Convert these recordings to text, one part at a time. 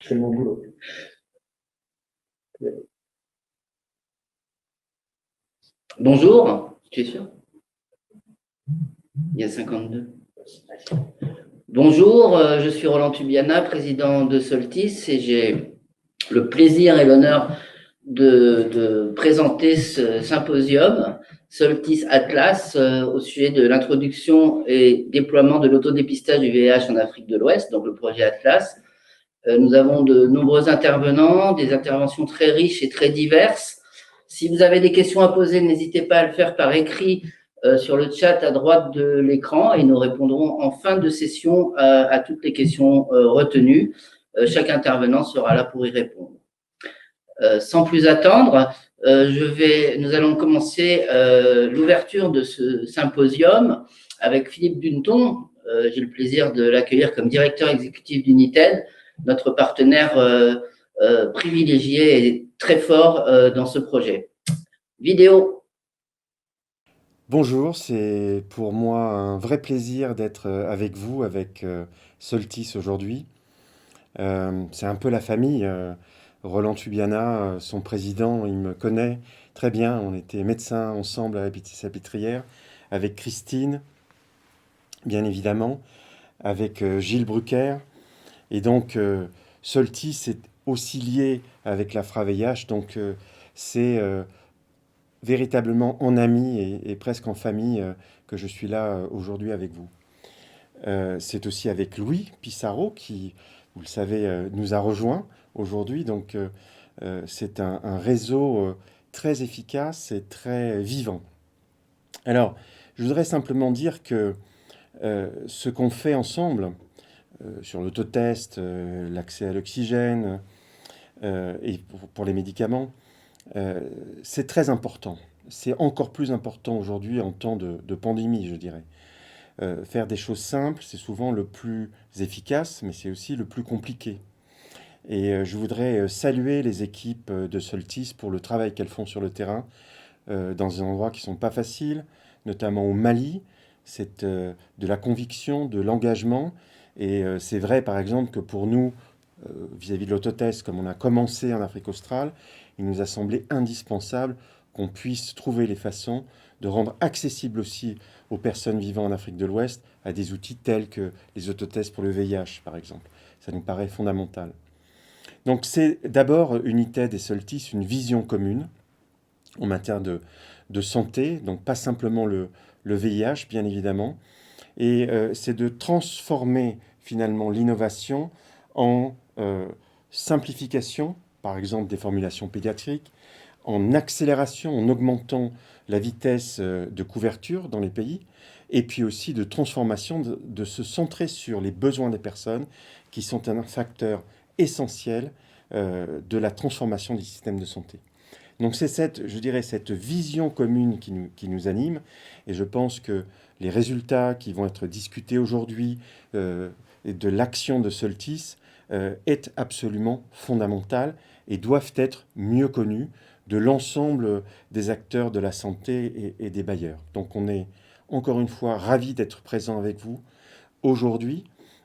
C'est mon boulot. Bonjour, tu es sûr? Il y a 52. Bonjour, je suis Roland Tubiana, président de Soltis, et j'ai le plaisir et l'honneur de présenter ce symposium Soltis Atlas au sujet de l'introduction et déploiement de l'autodépistage du VIH en Afrique de l'Ouest, donc le projet Atlas. Nous avons de nombreux intervenants, des interventions très riches et très diverses. Si vous avez des questions à poser, n'hésitez pas à le faire par écrit sur le chat à droite de l'écran et nous répondrons en fin de session à toutes les questions retenues. Chaque intervenant sera là pour y répondre. Sans plus attendre, nous allons commencer l'ouverture de ce symposium avec Philippe Dunton. J'ai le plaisir de l'accueillir comme directeur exécutif d'United, notre partenaire privilégié et très fort dans ce projet. Vidéo. Bonjour, c'est pour moi un vrai plaisir d'être avec vous, avec Soltis aujourd'hui. C'est un peu la famille. Roland Tubiana, son président, il me connaît très bien. On était médecins ensemble à la Pitié-Salpêtrière, avec Christine, bien évidemment, avec Gilles Brucker. Et donc, Soltis est aussi lié avec la FRA-VIH, donc c'est véritablement en ami et presque en famille que je suis là aujourd'hui avec vous. C'est aussi avec Louis Pissarro qui, vous le savez, nous a rejoints aujourd'hui. Donc c'est un réseau très efficace et très vivant. Alors, je voudrais simplement dire que ce qu'on fait ensemble sur l'autotest, l'accès à l'oxygène et pour les médicaments, c'est très important. C'est encore plus important aujourd'hui en temps de pandémie, je dirais. Faire des choses simples, c'est souvent le plus efficace, mais c'est aussi le plus compliqué. Et je voudrais saluer les équipes de Soltis pour le travail qu'elles font sur le terrain, dans des endroits qui ne sont pas faciles, notamment au Mali. C'est de la conviction, de l'engagement. Et c'est vrai, par exemple, que pour nous, vis-à-vis de l'autotest, comme on a commencé en Afrique australe, il nous a semblé indispensable qu'on puisse trouver les façons de rendre accessible aussi aux personnes vivant en Afrique de l'Ouest à des outils tels que les autotests pour le VIH, par exemple. Ça nous paraît fondamental. Donc c'est d'abord United et Soltis une vision commune en matière de santé, donc pas simplement le VIH, bien évidemment, et c'est de transformer finalement l'innovation en simplification, par exemple des formulations pédiatriques, en accélération, en augmentant la vitesse de couverture dans les pays, et puis aussi de transformation, de se centrer sur les besoins des personnes, qui sont un facteur essentiel de la transformation du système de santé. Donc c'est cette vision commune qui nous anime, et je pense que les résultats qui vont être discutés aujourd'hui et de l'action de Soltis est absolument fondamental et doivent être mieux connus de l'ensemble des acteurs de la santé et des bailleurs. Donc on est encore une fois ravis d'être présents avec vous aujourd'hui.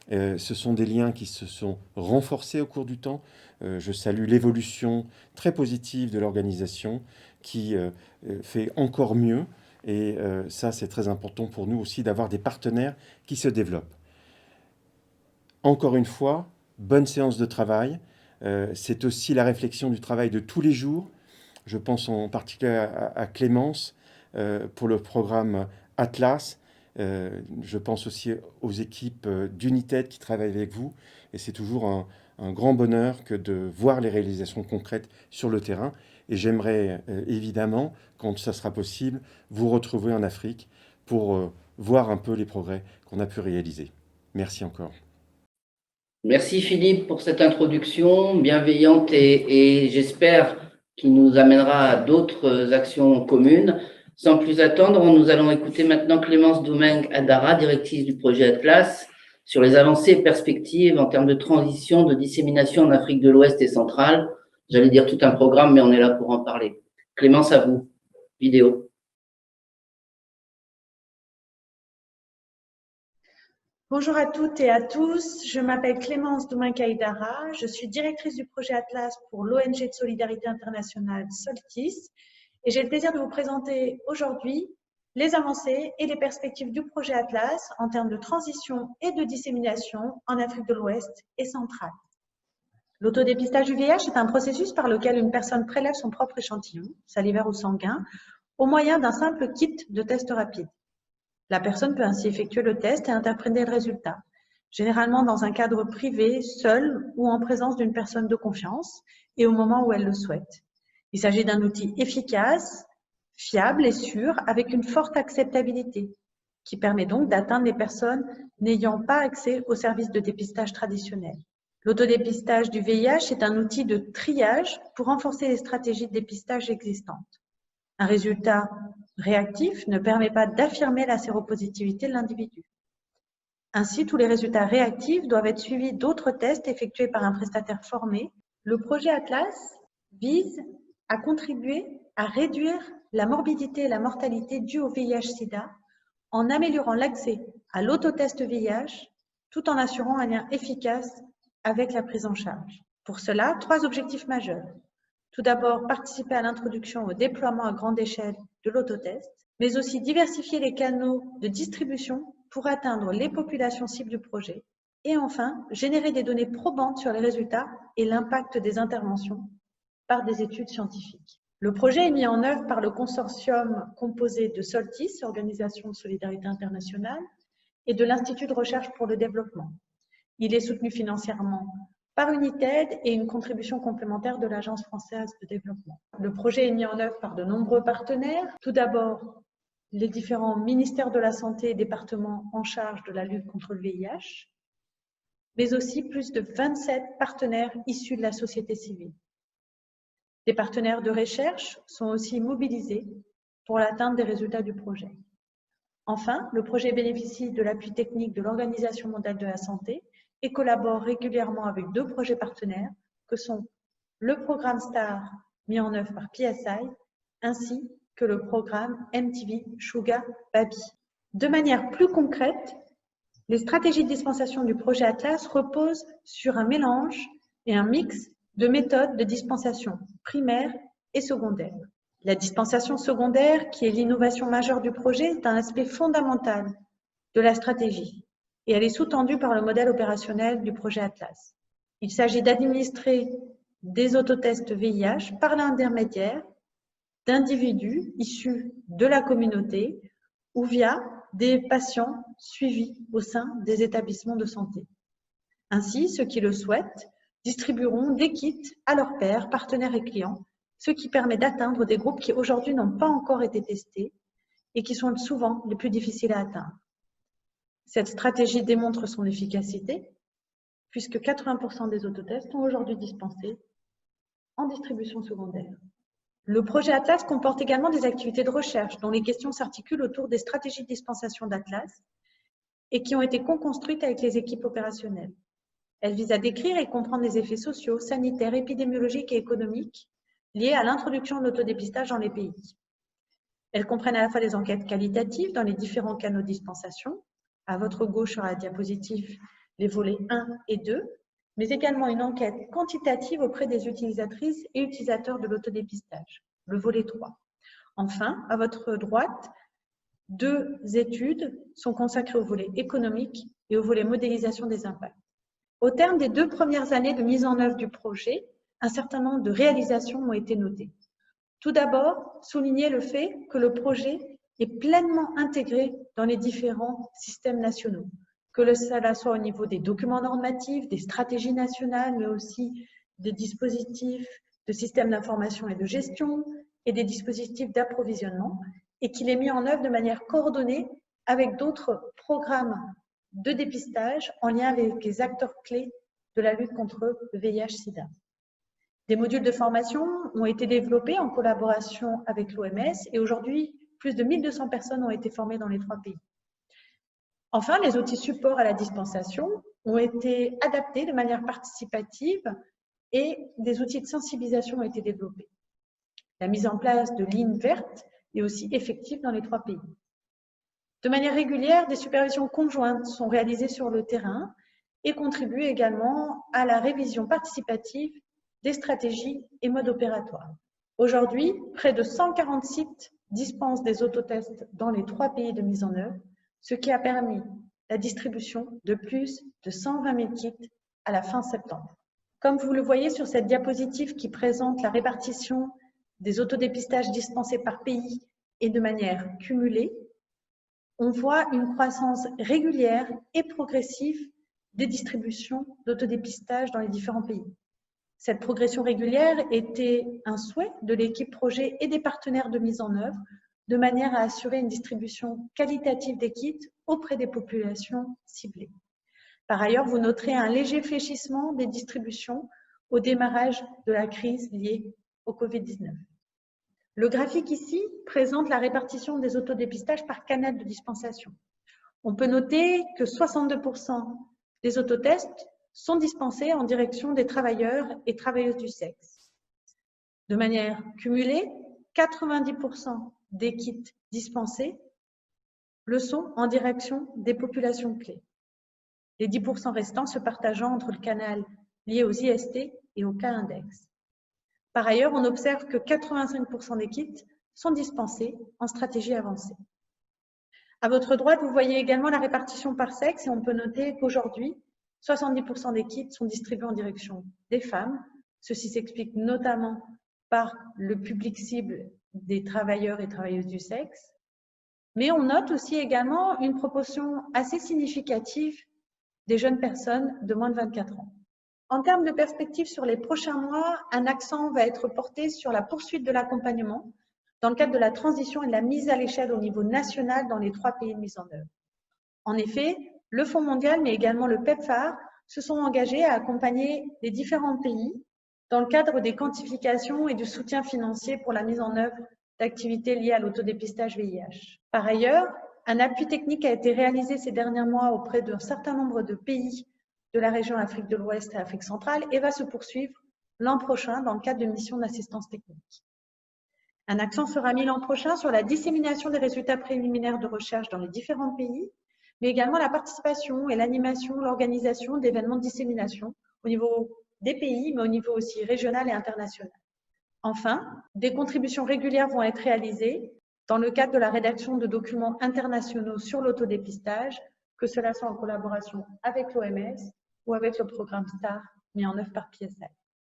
Ce sont des liens qui se sont renforcés au cours du temps. Je salue l'évolution très positive de l'organisation qui fait encore mieux. Et ça, c'est très important pour nous aussi d'avoir des partenaires qui se développent. Encore une fois, bonne séance de travail. C'est aussi la réflexion du travail de tous les jours. Je pense en particulier à Clémence pour le programme Atlas. Je pense aussi aux équipes d'United qui travaillent avec vous. Et c'est toujours un grand bonheur que de voir les réalisations concrètes sur le terrain. Et j'aimerais évidemment, quand ça sera possible, vous retrouver en Afrique pour voir un peu les progrès qu'on a pu réaliser. Merci encore. Merci Philippe pour cette introduction bienveillante et j'espère qu'il nous amènera à d'autres actions communes. Sans plus attendre, nous allons écouter maintenant Clémence Domingue Adara, directrice du projet Atlas, sur les avancées et perspectives en termes de transition, de dissémination en Afrique de l'Ouest et centrale. J'allais dire tout un programme, mais on est là pour en parler. Clémence, à vous. Vidéo. Bonjour à toutes et à tous, je m'appelle Clémence Doumain-Kaïdara, je suis directrice du projet Atlas pour l'ONG de solidarité internationale Soltis et j'ai le plaisir de vous présenter aujourd'hui les avancées et les perspectives du projet Atlas en termes de transition et de dissémination en Afrique de l'Ouest et centrale. L'autodépistage du VIH est un processus par lequel une personne prélève son propre échantillon, salivaire ou sanguin, au moyen d'un simple kit de test rapide. La personne peut ainsi effectuer le test et interpréter le résultat, généralement dans un cadre privé, seul ou en présence d'une personne de confiance et au moment où elle le souhaite. Il s'agit d'un outil efficace, fiable et sûr, avec une forte acceptabilité, qui permet donc d'atteindre les personnes n'ayant pas accès aux services de dépistage traditionnels. L'autodépistage du VIH est un outil de triage pour renforcer les stratégies de dépistage existantes. Un résultat réactif ne permet pas d'affirmer la séropositivité de l'individu. Ainsi, tous les résultats réactifs doivent être suivis d'autres tests effectués par un prestataire formé. Le projet Atlas vise à contribuer à réduire la morbidité et la mortalité dues au VIH-Sida en améliorant l'accès à l'autotest VIH tout en assurant un lien efficace avec la prise en charge. Pour cela, 3 objectifs majeurs. Tout d'abord, participer à l'introduction au déploiement à grande échelle de l'autotest, mais aussi diversifier les canaux de distribution pour atteindre les populations cibles du projet. Et enfin, générer des données probantes sur les résultats et l'impact des interventions par des études scientifiques. Le projet est mis en œuvre par le consortium composé de Soltis, Organisation de solidarité internationale, et de l'Institut de recherche pour le développement. Il est soutenu financièrement par United et une contribution complémentaire de l'Agence française de développement. Le projet est mis en œuvre par de nombreux partenaires. Tout d'abord, les différents ministères de la Santé et départements en charge de la lutte contre le VIH, mais aussi plus de 27 partenaires issus de la société civile. Des partenaires de recherche sont aussi mobilisés pour l'atteinte des résultats du projet. Enfin, le projet bénéficie de l'appui technique de l'Organisation mondiale de la santé et collabore régulièrement avec 2 projets partenaires que sont le programme STAR mis en œuvre par PSI ainsi que le programme MTV Sugar Baby. De manière plus concrète, les stratégies de dispensation du projet Atlas reposent sur un mélange et un mix de méthodes de dispensation primaire et secondaire. La dispensation secondaire, qui est l'innovation majeure du projet, est un aspect fondamental de la stratégie et elle est sous-tendue par le modèle opérationnel du projet Atlas. Il s'agit d'administrer des autotests VIH par l'intermédiaire d'individus issus de la communauté ou via des patients suivis au sein des établissements de santé. Ainsi, ceux qui le souhaitent distribueront des kits à leurs pairs, partenaires et clients, ce qui permet d'atteindre des groupes qui aujourd'hui n'ont pas encore été testés et qui sont souvent les plus difficiles à atteindre. Cette stratégie démontre son efficacité puisque 80% des autotests sont aujourd'hui dispensés en distribution secondaire. Le projet Atlas comporte également des activités de recherche dont les questions s'articulent autour des stratégies de dispensation d'Atlas et qui ont été co-construites avec les équipes opérationnelles. Elles visent à décrire et comprendre les effets sociaux, sanitaires, épidémiologiques et économiques liés à l'introduction de l'autodépistage dans les pays. Elles comprennent à la fois des enquêtes qualitatives dans les différents canaux de dispensation, à votre gauche sur la diapositive les volets 1 et 2, mais également une enquête quantitative auprès des utilisatrices et utilisateurs de l'autodépistage, le volet 3. Enfin, à votre droite, 2 études sont consacrées au volet économique et au volet modélisation des impacts. Au terme des 2 premières années de mise en œuvre du projet, un certain nombre de réalisations ont été notées. Tout d'abord, souligner le fait que le projet est pleinement intégré dans les différents systèmes nationaux, que cela soit au niveau des documents normatifs, des stratégies nationales, mais aussi des dispositifs de systèmes d'information et de gestion et des dispositifs d'approvisionnement, et qu'il est mis en œuvre de manière coordonnée avec d'autres programmes de dépistage en lien avec les acteurs clés de la lutte contre le VIH-Sida. Des modules de formation ont été développés en collaboration avec l'OMS et aujourd'hui, plus de 1200 personnes ont été formées dans les 3 pays. Enfin, les outils supports à la dispensation ont été adaptés de manière participative et des outils de sensibilisation ont été développés. La mise en place de lignes vertes est aussi effective dans les 3 pays. De manière régulière, des supervisions conjointes sont réalisées sur le terrain et contribuent également à la révision participative des stratégies et modes opératoires. Aujourd'hui, près de 140 sites dispensent des autotests dans les 3 pays de mise en œuvre, ce qui a permis la distribution de plus de 120 000 kits à la fin septembre. Comme vous le voyez sur cette diapositive qui présente la répartition des autodépistages dispensés par pays et de manière cumulée, on voit une croissance régulière et progressive des distributions d'autodépistage dans les différents pays. Cette progression régulière était un souhait de l'équipe projet et des partenaires de mise en œuvre, de manière à assurer une distribution qualitative des kits auprès des populations ciblées. Par ailleurs, vous noterez un léger fléchissement des distributions au démarrage de la crise liée au Covid-19. Le graphique ici présente la répartition des autodépistages par canal de dispensation. On peut noter que 62% des autotests sont dispensés en direction des travailleurs et travailleuses du sexe. De manière cumulée, 90% des kits dispensés le sont en direction des populations clés. Les 10% restants se partageant entre le canal lié aux IST et au cas index. Par ailleurs, on observe que 85% des kits sont dispensés en stratégie avancée. À votre droite, vous voyez également la répartition par sexe et on peut noter qu'aujourd'hui, 70% des kits sont distribués en direction des femmes. Ceci s'explique notamment par le public cible des travailleurs et travailleuses du sexe. Mais on note aussi également une proportion assez significative des jeunes personnes de moins de 24 ans. En termes de perspectives sur les prochains mois, un accent va être porté sur la poursuite de l'accompagnement dans le cadre de la transition et de la mise à l'échelle au niveau national dans les 3 pays de mise en œuvre. En effet, le Fonds mondial, mais également le PEPFAR, se sont engagés à accompagner les différents pays dans le cadre des quantifications et du soutien financier pour la mise en œuvre d'activités liées à l'autodépistage VIH. Par ailleurs, un appui technique a été réalisé ces derniers mois auprès d'un certain nombre de pays de la région Afrique de l'Ouest et Afrique centrale et va se poursuivre l'an prochain dans le cadre de missions d'assistance technique. Un accent sera mis l'an prochain sur la dissémination des résultats préliminaires de recherche dans les différents pays, mais également la participation et l'animation, l'organisation d'événements de dissémination au niveau des pays, mais au niveau aussi régional et international. Enfin, des contributions régulières vont être réalisées dans le cadre de la rédaction de documents internationaux sur l'autodépistage, que cela soit en collaboration avec l'OMS ou avec le programme STAR mis en œuvre par PSI.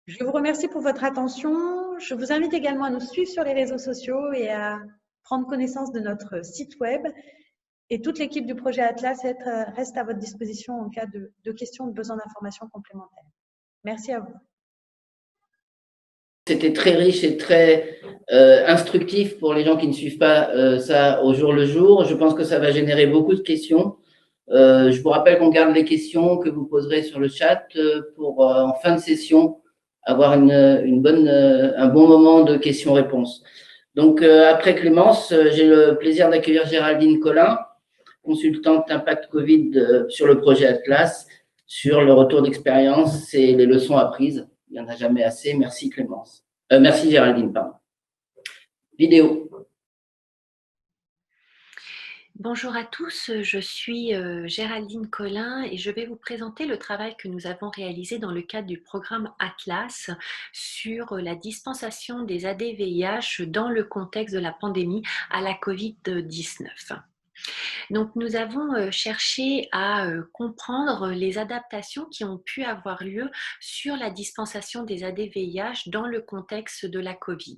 Je vous remercie pour votre attention. Je vous invite également à nous suivre sur les réseaux sociaux et à prendre connaissance de notre site web. Et toute l'équipe du projet Atlas reste à votre disposition en cas de questions ou de besoin d'informations complémentaires. Merci à vous. C'était très riche et très instructif pour les gens qui ne suivent pas ça au jour le jour. Je pense que ça va générer beaucoup de questions. Je vous rappelle qu'on garde les questions que vous poserez sur le chat pour en fin de session avoir un bon moment de questions-réponses. Donc après Clémence, j'ai le plaisir d'accueillir Géraldine Collin, consultante Impact Covid sur le projet Atlas, sur le retour d'expérience et les leçons apprises. Il n'y en a jamais assez. Merci Clémence. Merci Géraldine, pardon. Vidéo. Bonjour à tous, je suis Géraldine Collin et je vais vous présenter le travail que nous avons réalisé dans le cadre du programme Atlas sur la dispensation des AD-VIH dans le contexte de la pandémie à la Covid-19. Donc, nous avons cherché à comprendre les adaptations qui ont pu avoir lieu sur la dispensation des AD-VIH dans le contexte de la Covid.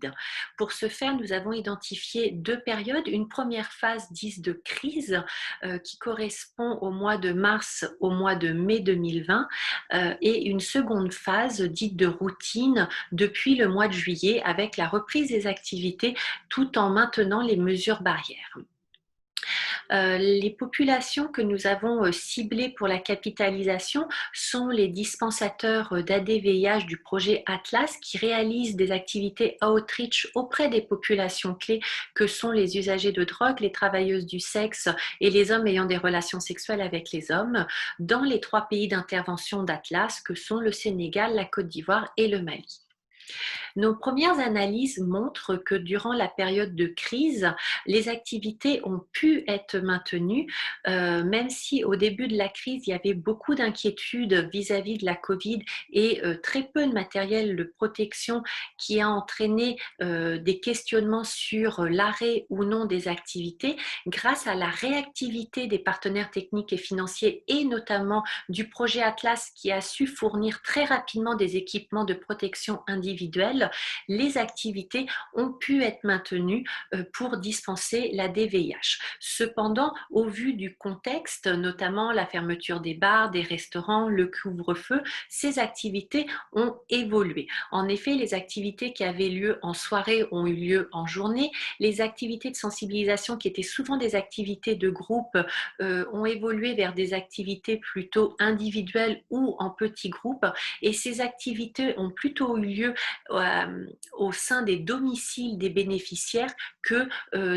Pour ce faire, nous avons identifié 2 périodes. Une première phase dite de crise qui correspond au mois de mars au mois de mai 2020 et une seconde phase dite de routine depuis le mois de juillet avec la reprise des activités tout en maintenant les mesures barrières. Les populations que nous avons ciblées pour la capitalisation sont les dispensateurs d'AD-VIH du projet Atlas qui réalisent des activités outreach auprès des populations clés que sont les usagers de drogue, les travailleuses du sexe et les hommes ayant des relations sexuelles avec les hommes dans les 3 pays d'intervention d'Atlas que sont le Sénégal, la Côte d'Ivoire et le Mali. Nos premières analyses montrent que durant la période de crise, les activités ont pu être maintenues, même si au début de la crise, il y avait beaucoup d'inquiétudes vis-à-vis de la Covid et très peu de matériel de protection qui a entraîné des questionnements sur l'arrêt ou non des activités. Grâce à la réactivité des partenaires techniques et financiers et notamment du projet Atlas qui a su fournir très rapidement des équipements de protection individuelle, les activités ont pu être maintenues pour dispenser la DVIH. Cependant, au vu du contexte, notamment la fermeture des bars, des restaurants, le couvre-feu, ces activités ont évolué. En effet, les activités qui avaient lieu en soirée ont eu lieu en journée. Les activités de sensibilisation qui étaient souvent des activités de groupe ont évolué vers des activités plutôt individuelles ou en petits groupes. Et ces activités ont plutôt eu lieu au sein des domiciles des bénéficiaires que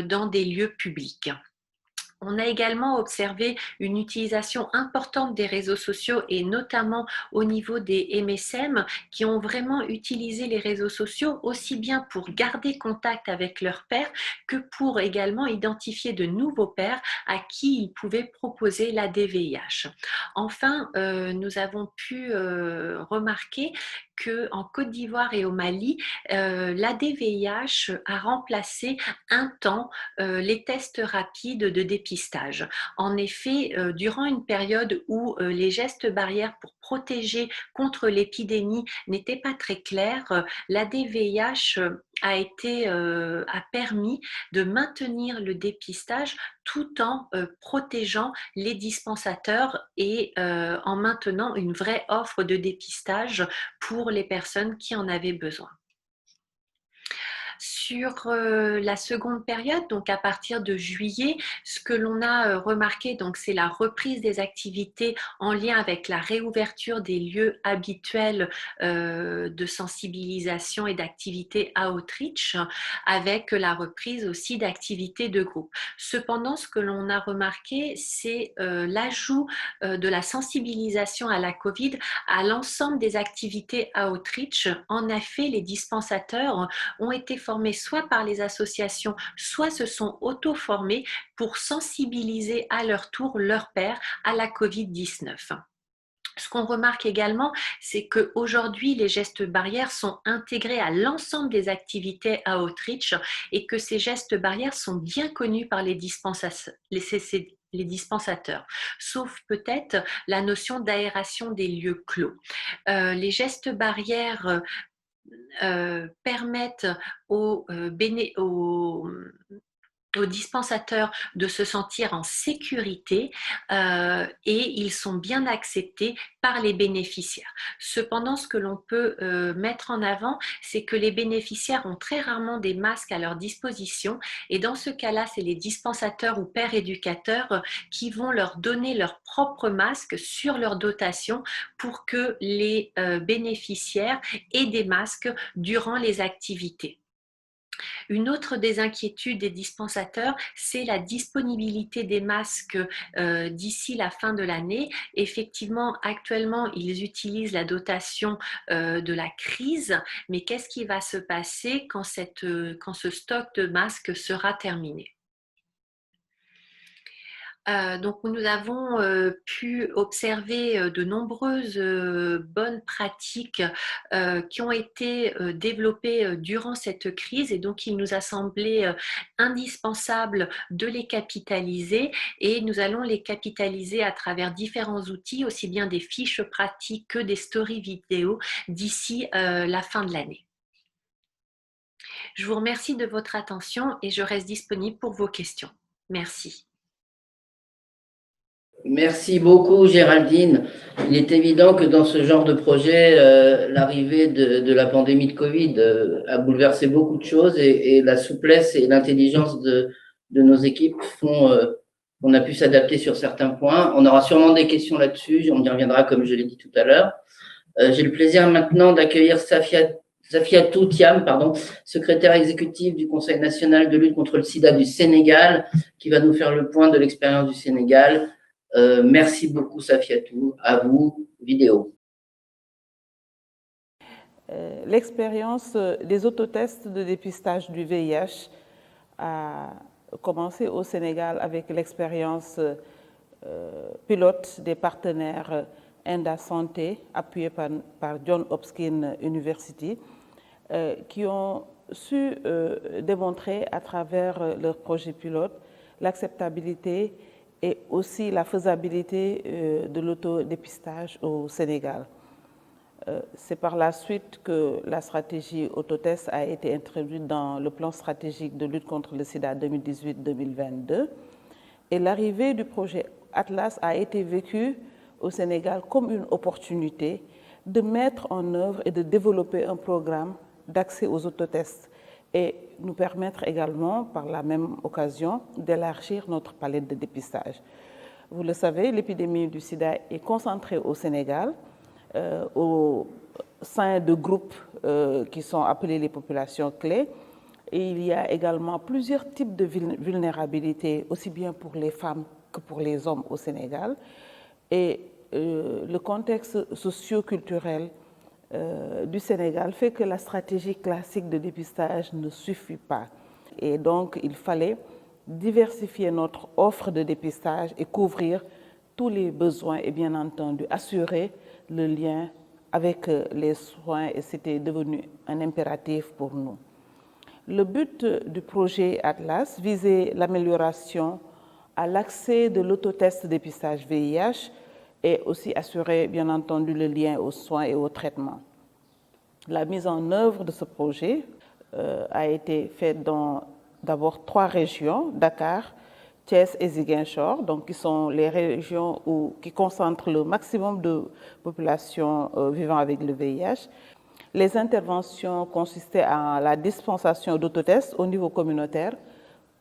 dans des lieux publics. On a également observé une utilisation importante des réseaux sociaux et notamment au niveau des MSM qui ont vraiment utilisé les réseaux sociaux aussi bien pour garder contact avec leurs pairs que pour également identifier de nouveaux pairs à qui ils pouvaient proposer la DVIH. Enfin, nous avons pu remarquer qu'en Côte d'Ivoire et au Mali, la DVIH a remplacé un temps les tests rapides de dépistage. En effet, durant une période où les gestes barrières pour protéger contre l'épidémie n'étaient pas très clairs, la DVIH a permis de maintenir le dépistage tout en protégeant les dispensateurs et en maintenant une vraie offre de dépistage pour les personnes qui en avaient besoin. Sur la seconde période, donc à partir de juillet, ce que l'on a remarqué, donc c'est la reprise des activités en lien avec la réouverture des lieux habituels de sensibilisation et d'activités outreach, avec la reprise aussi d'activités de groupe. Cependant, ce que l'on a remarqué, c'est l'ajout de la sensibilisation à la Covid à l'ensemble des activités outreach. En effet, les dispensateurs ont été formés soit par les associations, soit se sont auto-formés pour sensibiliser à leur tour leurs pairs à la Covid-19. Ce qu'on remarque également, c'est qu'aujourd'hui, les gestes barrières sont intégrés à l'ensemble des activités à outreach et que ces gestes barrières sont bien connus par les dispensateurs, sauf peut-être la notion d'aération des lieux clos. Les gestes barrières permettent aux dispensateurs de se sentir en sécurité et ils sont bien acceptés par les bénéficiaires. Cependant, ce que l'on peut mettre en avant, c'est que les bénéficiaires ont très rarement des masques à leur disposition et dans ce cas-là, c'est les dispensateurs ou pairs éducateurs qui vont leur donner leur propre masque sur leur dotation pour que les bénéficiaires aient des masques durant les activités. Une autre des inquiétudes des dispensateurs, c'est la disponibilité des masques d'ici la fin de l'année. Effectivement, actuellement, ils utilisent la dotation de la crise, mais qu'est-ce qui va se passer quand ce stock de masques sera terminé ? Donc nous avons pu observer de nombreuses bonnes pratiques qui ont été développées durant cette crise et donc il nous a semblé indispensable de les capitaliser et nous allons les capitaliser à travers différents outils, aussi bien des fiches pratiques que des stories vidéo d'ici la fin de l'année. Je vous remercie de votre attention et je reste disponible pour vos questions. Merci. Merci beaucoup, Géraldine. Il est évident que dans ce genre de projet, l'arrivée de la pandémie de Covid a bouleversé beaucoup de choses et la souplesse et l'intelligence de nos équipes font qu'on a pu s'adapter sur certains points. On aura sûrement des questions là-dessus, on y reviendra comme je l'ai dit tout à l'heure. J'ai le plaisir maintenant d'accueillir Safiatou Thiam, secrétaire exécutive du Conseil national de lutte contre le sida du Sénégal, qui va nous faire le point de l'expérience du Sénégal. Merci beaucoup, Safiatou. À vous, vidéo. L'expérience des autotests de dépistage du VIH a commencé au Sénégal avec l'expérience pilote des partenaires Enda Santé, appuyés par Johns Hopkins University, qui ont su démontrer à travers leur projet pilote l'acceptabilité et aussi la faisabilité de l'autodépistage au Sénégal. C'est par la suite que la stratégie autotest a été introduite dans le plan stratégique de lutte contre le sida 2018-2022 et l'arrivée du projet Atlas a été vécue au Sénégal comme une opportunité de mettre en œuvre et de développer un programme d'accès aux autotests et nous permettre également, par la même occasion, d'élargir notre palette de dépistage. Vous le savez, l'épidémie du sida est concentrée au Sénégal, au sein de groupes qui sont appelés les populations clés. Et il y a également plusieurs types de vulnérabilité, aussi bien pour les femmes que pour les hommes au Sénégal. Et le contexte socio-culturel du Sénégal fait que la stratégie classique de dépistage ne suffit pas. Et donc, il fallait diversifier notre offre de dépistage et couvrir tous les besoins et bien entendu assurer le lien avec les soins et c'était devenu un impératif pour nous. Le but du projet Atlas visait l'amélioration à l'accès de l'autotest dépistage VIH et aussi assurer bien entendu le lien aux soins et aux traitements. La mise en œuvre de ce projet a été faite dans d'abord 3 régions, Dakar, Thiès et Ziguinchor, donc qui sont les régions qui concentrent le maximum de populations vivant avec le VIH. Les interventions consistaient en la dispensation d'autotests au niveau communautaire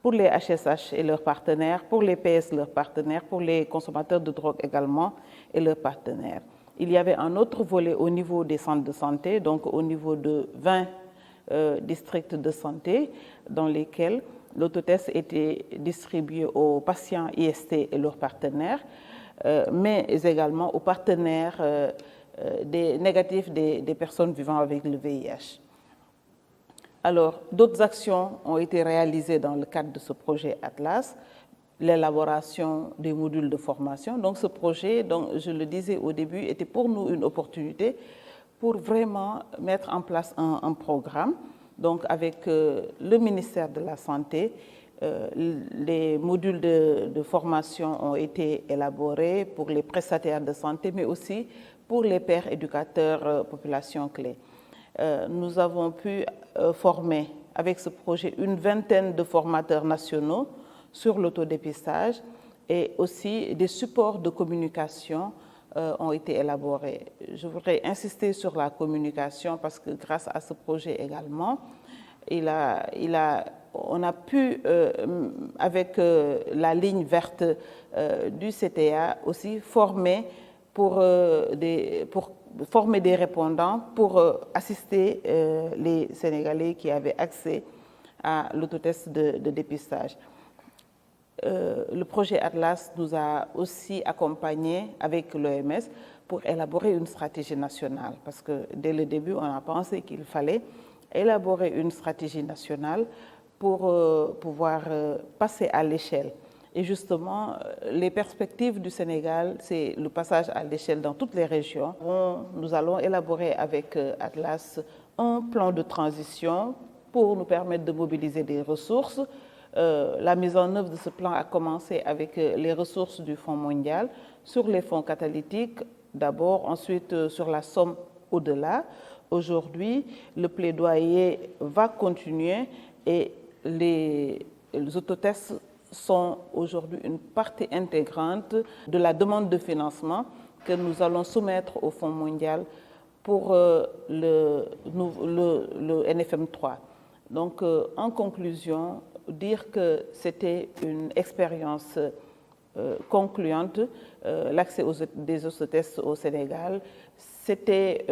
pour les HSH et leurs partenaires, pour les PS leurs partenaires, pour les consommateurs de drogue également et leurs partenaires. Il y avait un autre volet au niveau des centres de santé, donc au niveau de 20 districts de santé dans lesquels l'autotest était distribué aux patients IST et leurs partenaires, mais également aux partenaires négatifs des personnes vivant avec le VIH. Alors, d'autres actions ont été réalisées dans le cadre de ce projet Atlas, l'élaboration des modules de formation. Donc, ce projet, donc, je le disais au début, était pour nous une opportunité pour vraiment mettre en place un programme. Donc, avec le ministère de la Santé, les modules de formation ont été élaborés pour les prestataires de santé, mais aussi pour les pères éducateurs population clé. Nous avons pu former avec ce projet une vingtaine de formateurs nationaux sur l'autodépistage et aussi des supports de communication ont été élaborés. Je voudrais insister sur la communication parce que grâce à ce projet également, on a pu, avec la ligne verte du CTA, aussi former former des répondants pour assister les Sénégalais qui avaient accès à l'autotest de dépistage. Le projet Atlas nous a aussi accompagnés avec l'OMS pour élaborer une stratégie nationale parce que dès le début, on a pensé qu'il fallait élaborer une stratégie nationale pour pouvoir passer à l'échelle. Et justement, les perspectives du Sénégal, c'est le passage à l'échelle dans toutes les régions. Nous allons élaborer avec Atlas un plan de transition pour nous permettre de mobiliser des ressources. La mise en œuvre de ce plan a commencé avec les ressources du Fonds mondial, sur les fonds catalytiques d'abord, ensuite sur la somme au-delà. Aujourd'hui, le plaidoyer va continuer et les autotests sont aujourd'hui une partie intégrante de la demande de financement que nous allons soumettre au Fonds mondial pour le NFM3. Donc, en conclusion, dire que c'était une expérience concluante, l'accès des autotests au Sénégal, c'était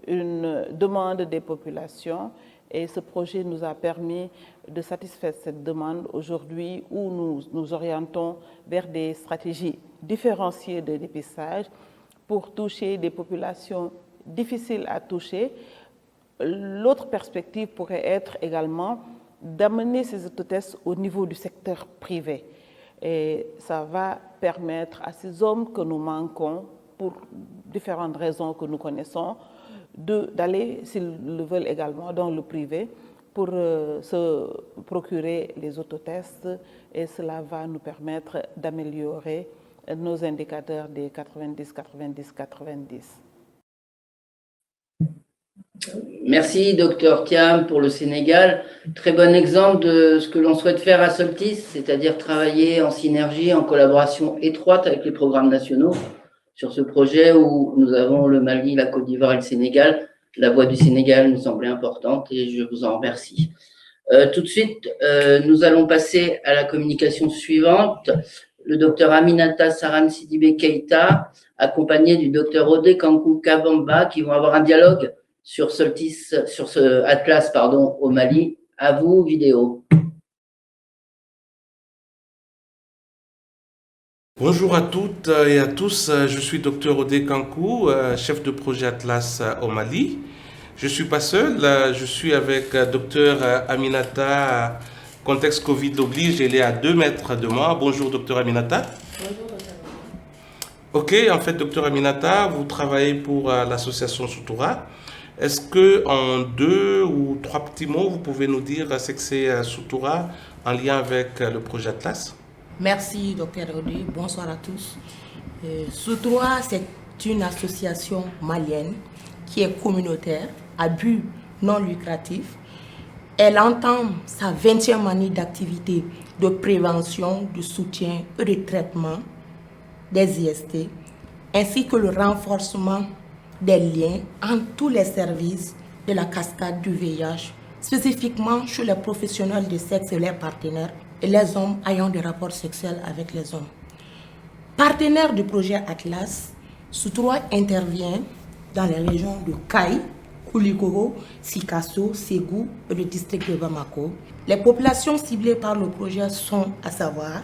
une demande des populations et ce projet nous a permis de satisfaire cette demande aujourd'hui où nous nous orientons vers des stratégies différenciées de dépistage pour toucher des populations difficiles à toucher L'autre perspective pourrait être également d'amener ces autotests au niveau du secteur privé. Et ça va permettre à ces hommes que nous manquons, pour différentes raisons que nous connaissons, d'aller, s'ils le veulent également, dans le privé pour se procurer les autotests, et cela va nous permettre d'améliorer nos indicateurs des 90, 90, 90. Merci, docteur Thiam, pour le Sénégal. Très bon exemple de ce que l'on souhaite faire à Soltis, c'est-à-dire travailler en synergie, en collaboration étroite avec les programmes nationaux sur ce projet où nous avons le Mali, la Côte d'Ivoire et le Sénégal. La voix du Sénégal nous semblait importante et je vous en remercie. Tout de suite, nous allons passer à la communication suivante. Le docteur Aminata Saran Sidibé Keïta, accompagné du docteur Odé Kankou Kabamba, qui vont avoir un dialogue sur Soltis, sur ce Atlas, au Mali. À vous, vidéo. Bonjour à toutes et à tous, je suis Dr Odé Kankou, chef de projet Atlas au Mali. Je ne suis pas seul, je suis avec Dr Aminata, contexte Covid oblige, elle est à 2 mètres de moi. Bonjour Dr Aminata. Bonjour Dr. Ok, en fait Dr Aminata, vous travaillez pour l'association Soutoura. Est-ce que en 2 ou 3 petits mots, vous pouvez nous dire ce que c'est Soutoura en lien avec le projet Atlas? Merci Dr. Odé, bonsoir à tous. Soutoura, c'est une association malienne qui est communautaire, à but non lucratif. Elle entame sa 20e année d'activité de prévention, de soutien et de traitement des IST, ainsi que le renforcement des liens entre tous les services de la cascade du VIH, spécifiquement chez les professionnels de sexe et leurs partenaires et les hommes ayant des rapports sexuels avec les hommes. Partenaire du projet Atlas, Soutoura intervient dans les régions de Kaï, Koulikoro, Sikasso, Ségou et le district de Bamako. Les populations ciblées par le projet sont à savoir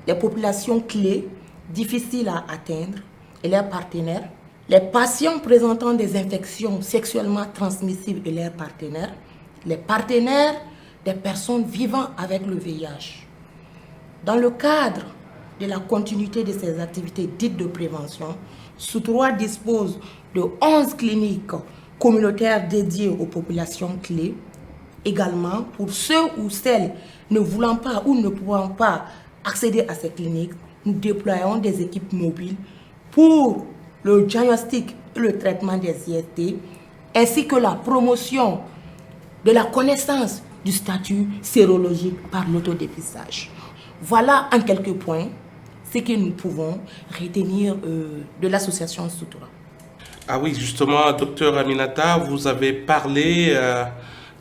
les populations clés, difficiles à atteindre, et leurs partenaires, les patients présentant des infections sexuellement transmissibles et leurs partenaires, les partenaires des personnes vivant avec le VIH. Dans le cadre de la continuité de ces activités dites de prévention, Soutoura dispose de 11 cliniques communautaires dédiées aux populations clés. Également, pour ceux ou celles ne voulant pas ou ne pouvant pas accéder à ces cliniques, nous déployons des équipes mobiles pour le diagnostic et le traitement des IST, ainsi que la promotion de la connaissance du statut sérologique par l'autodépistage. Voilà en quelques points ce que nous pouvons retenir de l'association Soutoura. Ah oui, justement, docteur Aminata, vous avez parlé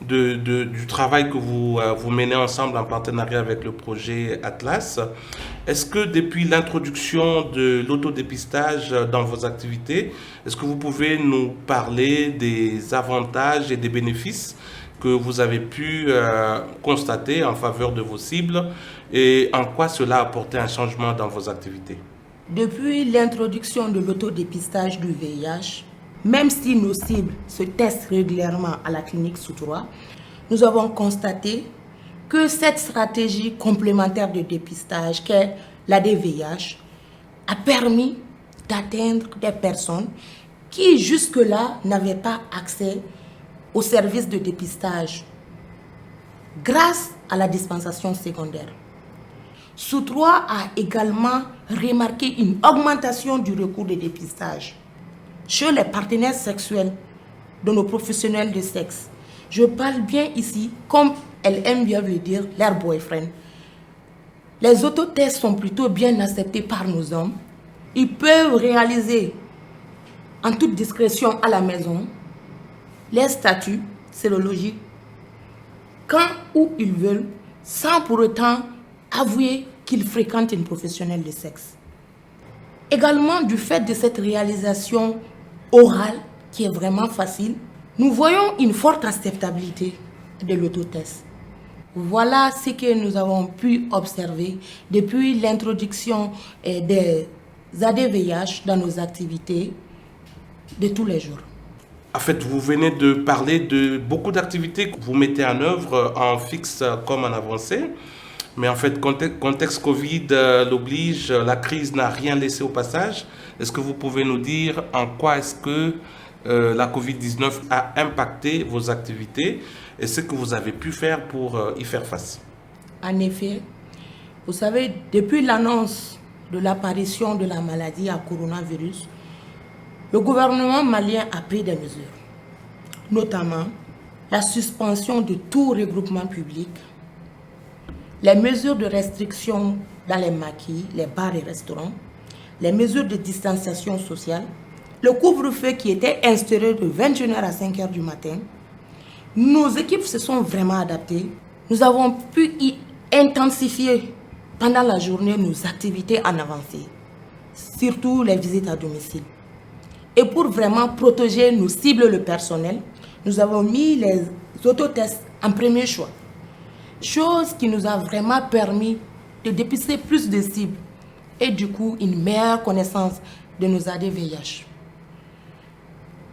du travail que vous menez ensemble en partenariat avec le projet Atlas. Est-ce que depuis l'introduction de l'autodépistage dans vos activités, est-ce que vous pouvez nous parler des avantages et des bénéfices que vous avez pu constater en faveur de vos cibles et en quoi cela a apporté un changement dans vos activités? Depuis l'introduction de l'autodépistage du VIH, même si nos cibles se testent régulièrement à la clinique Soutoura, nous avons constaté que cette stratégie complémentaire de dépistage qu'est l'ADVIH a permis d'atteindre des personnes qui jusque-là n'avaient pas accès aux services de dépistage grâce à la dispensation secondaire. Soutoura a également remarqué une augmentation du recours de dépistage chez les partenaires sexuels de nos professionnels de sexe. Je parle bien ici, comme elle aime bien le dire, leur boyfriend. Les autotests sont plutôt bien acceptés par nos hommes. Ils peuvent réaliser en toute discrétion à la maison les statuts sérologiques quand ou ils veulent, sans pour autant avouer qu'ils fréquentent une professionnelle de sexe. Également, du fait de cette réalisation orale, qui est vraiment facile, nous voyons une forte acceptabilité de l'autotest. Voilà ce que nous avons pu observer depuis l'introduction des ADVIH dans nos activités de tous les jours. En fait, vous venez de parler de beaucoup d'activités que vous mettez en œuvre en fixe comme en avancé. Mais en fait, contexte Covid l'oblige, la crise n'a rien laissé au passage. Est-ce que vous pouvez nous dire en quoi est-ce que la Covid-19 a impacté vos activités et ce que vous avez pu faire pour y faire face? En effet, vous savez, depuis l'annonce de l'apparition de la maladie à coronavirus, le gouvernement malien a pris des mesures, notamment la suspension de tout regroupement public, les mesures de restriction dans les maquis, les bars et restaurants, les mesures de distanciation sociale, le couvre-feu qui était instauré de 21h à 5h du matin. Nos équipes se sont vraiment adaptées. Nous avons pu y intensifier pendant la journée nos activités en avancée, surtout les visites à domicile. Et pour vraiment protéger nos cibles, le personnel, nous avons mis les autotests en premier choix. Chose qui nous a vraiment permis de dépister plus de cibles et du coup une meilleure connaissance de nos ADVIH.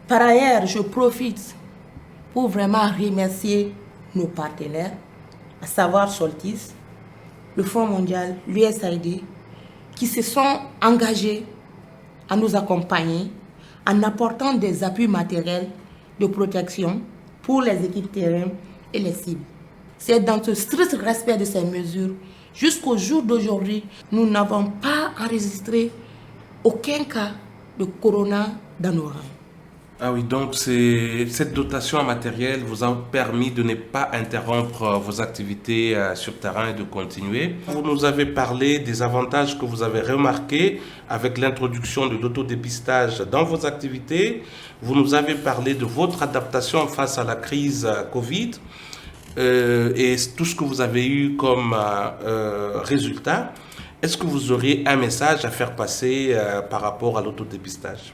Par ailleurs, je profite pour vraiment remercier nos partenaires, à savoir Soltis, le Fonds mondial, l'USAID, qui se sont engagés à nous accompagner en apportant des appuis matériels de protection pour les équipes terrain et les cibles. C'est dans ce strict respect de ces mesures, jusqu'au jour d'aujourd'hui, nous n'avons pas enregistré aucun cas de corona dans nos rangs. Ah oui, donc cette dotation en matériel vous a permis de ne pas interrompre vos activités sur terrain et de continuer. Vous nous avez parlé des avantages que vous avez remarqués avec l'introduction de l'autodépistage dans vos activités. Vous nous avez parlé de votre adaptation face à la crise Covid et tout ce que vous avez eu comme résultat. Est-ce que vous auriez un message à faire passer par rapport à l'autodépistage?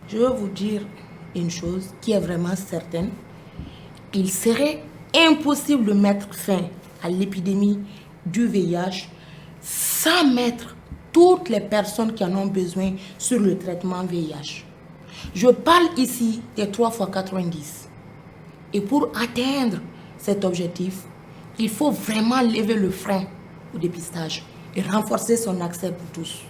Je veux vous dire une chose qui est vraiment certaine. Il serait impossible de mettre fin à l'épidémie du VIH sans mettre toutes les personnes qui en ont besoin sur le traitement VIH. Je parle ici des 3x90. Et pour atteindre cet objectif, il faut vraiment lever le frein au dépistage et renforcer son accès pour tous.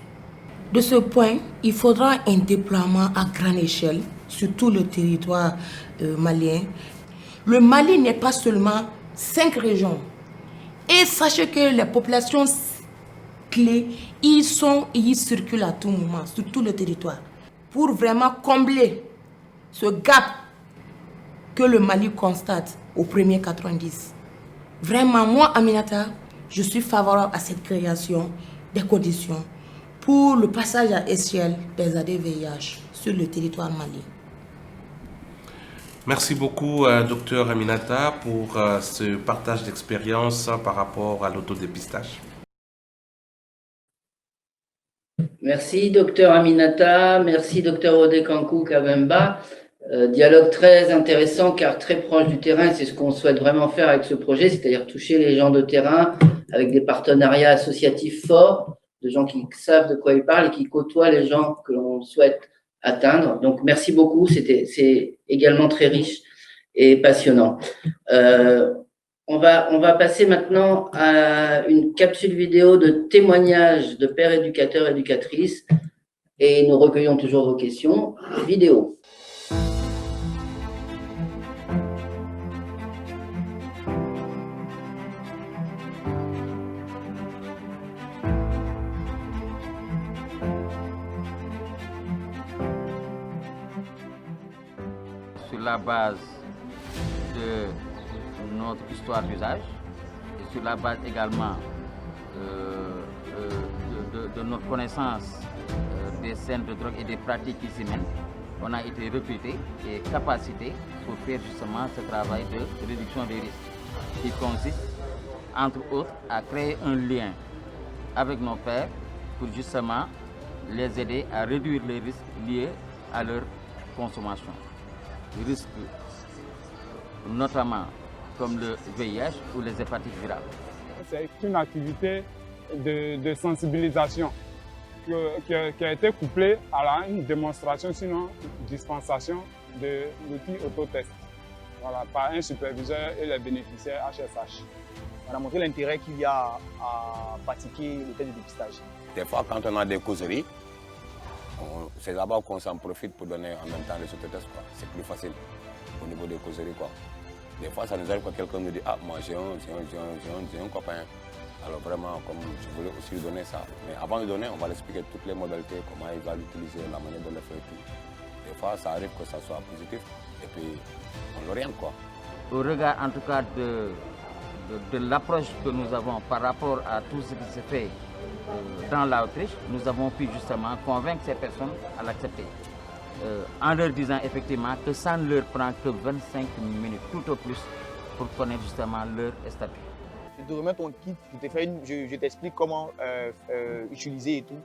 De ce point, il faudra un déploiement à grande échelle sur tout le territoire malien. Le Mali n'est pas seulement 5 régions. Et sachez que les populations clés, ils circulent à tout moment sur tout le territoire. Pour vraiment combler ce gap que le Mali constate au premier 90. Vraiment, moi, Aminata, je suis favorable à cette création des conditions pour le passage à échelle des ADVIH sur le territoire malien. Merci beaucoup, Dr Aminata, pour ce partage d'expérience par rapport à l'autodépistage. Merci, Dr Aminata. Merci, Dr Odekankou Kavemba. Dialogue très intéressant car très proche du terrain. C'est ce qu'on souhaite vraiment faire avec ce projet, c'est-à-dire toucher les gens de terrain avec des partenariats associatifs forts, de gens qui savent de quoi ils parlent et qui côtoient les gens que l'on souhaite atteindre. Donc, merci beaucoup. C'est également très riche et passionnant. On va passer maintenant à une capsule vidéo de témoignages de pères éducateurs et éducatrices et nous recueillons toujours vos questions. Vidéo. Sur la base de notre histoire d'usage et sur la base également de notre connaissance des scènes de drogue et des pratiques qui s'y mènent, on a été recrutés et capacités pour faire justement ce travail de réduction des risques qui consiste, entre autres, à créer un lien avec nos pairs pour justement les aider à réduire les risques liés à leur consommation. Les risques notamment comme le VIH ou les hépatites virales. C'est une activité de sensibilisation qui a été couplée à une démonstration, sinon dispensation de l'outil autotest, voilà, par un superviseur et les bénéficiaires HSH. On a montré l'intérêt qu'il y a à pratiquer le test de dépistage. Des fois, quand on a des causeries, c'est là-bas qu'on s'en profite pour donner en même temps les autotests. C'est plus facile au niveau des causeries. Quoi. Des fois, ça nous arrive quand quelqu'un nous dit « Ah, moi j'ai un copain ». Alors vraiment, comme je voulais aussi lui donner ça. Mais avant de donner, on va lui expliquer toutes les modalités, comment il va l'utiliser, la manière de le faire et tout. Des fois, ça arrive que ça soit positif et puis on l'oriente quoi. Au regard en tout cas de l'approche que nous avons par rapport à tout ce qui se fait dans l'Autriche, nous avons pu justement convaincre ces personnes à l'accepter. En leur disant effectivement que ça ne leur prend que 25 minutes, tout au plus, pour connaître justement leur statut. Je te remets ton kit, je t'explique comment utiliser et tout.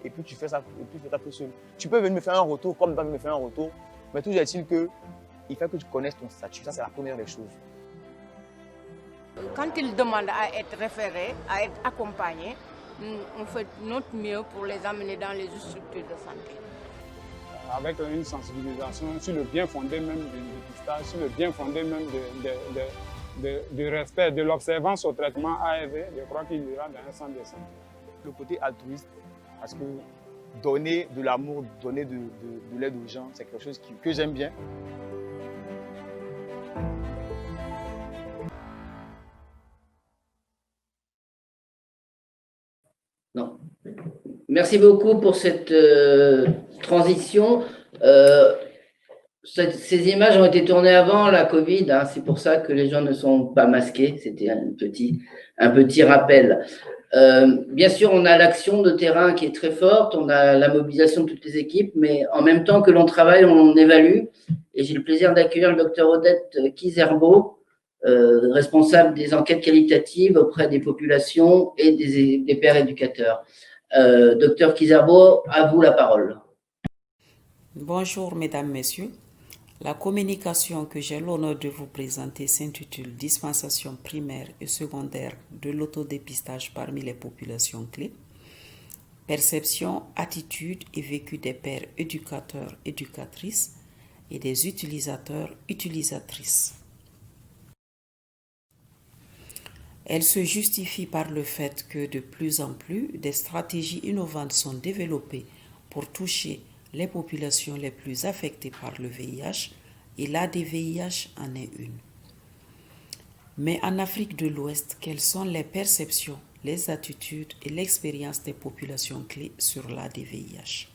Et puis tu fais ça, et puis tu fais ça tout seul. Tu peux venir me faire un retour, comme tu vas me faire un retour, mais toujours est-il qu'il faut que tu connaisses ton statut. Ça, c'est la première des choses. Quand ils demandent à être référés, à être accompagnés, on fait notre mieux pour les amener dans les structures de santé. Avec une sensibilisation sur le bien fondé même du dépistage, sur le bien fondé même du respect, de l'observance au traitement ARV, je crois qu'il ira dans un sens de santé. Le côté altruiste, parce que donner de l'amour, donner de l'aide aux gens, c'est quelque chose que j'aime bien. Non. Merci beaucoup pour cette transition. Ces images ont été tournées avant la Covid, hein, c'est pour ça que les gens ne sont pas masqués. C'était un petit rappel. Bien sûr, on a l'action de terrain qui est très forte, on a la mobilisation de toutes les équipes, mais en même temps que l'on travaille, on évalue. Et j'ai le plaisir d'accueillir le docteur Odette Kizerbo, responsable des enquêtes qualitatives auprès des populations et des pairs éducateurs. Docteur Kizerbo, à vous la parole. Bonjour mesdames, messieurs. La communication que j'ai l'honneur de vous présenter s'intitule « Dispensation primaire et secondaire de l'autodépistage parmi les populations clés. Perception, attitude et vécu des pairs éducateurs, éducatrices et des utilisateurs, utilisatrices ». Elle se justifie par le fait que de plus en plus, des stratégies innovantes sont développées pour toucher les populations les plus affectées par le VIH, et l'ADVIH en est une. Mais en Afrique de l'Ouest, quelles sont les perceptions, les attitudes et l'expérience des populations clés sur l'ADVIH?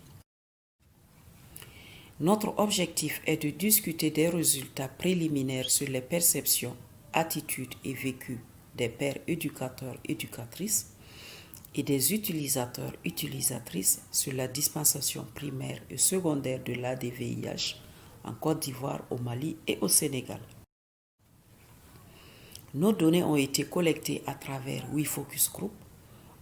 Notre objectif est de discuter des résultats préliminaires sur les perceptions, attitudes et vécus des pairs éducateurs, éducatrices et des utilisateurs, utilisatrices sur la dispensation primaire et secondaire de l'ADVIH en Côte d'Ivoire, au Mali et au Sénégal. Nos données ont été collectées à travers WeFocus Group.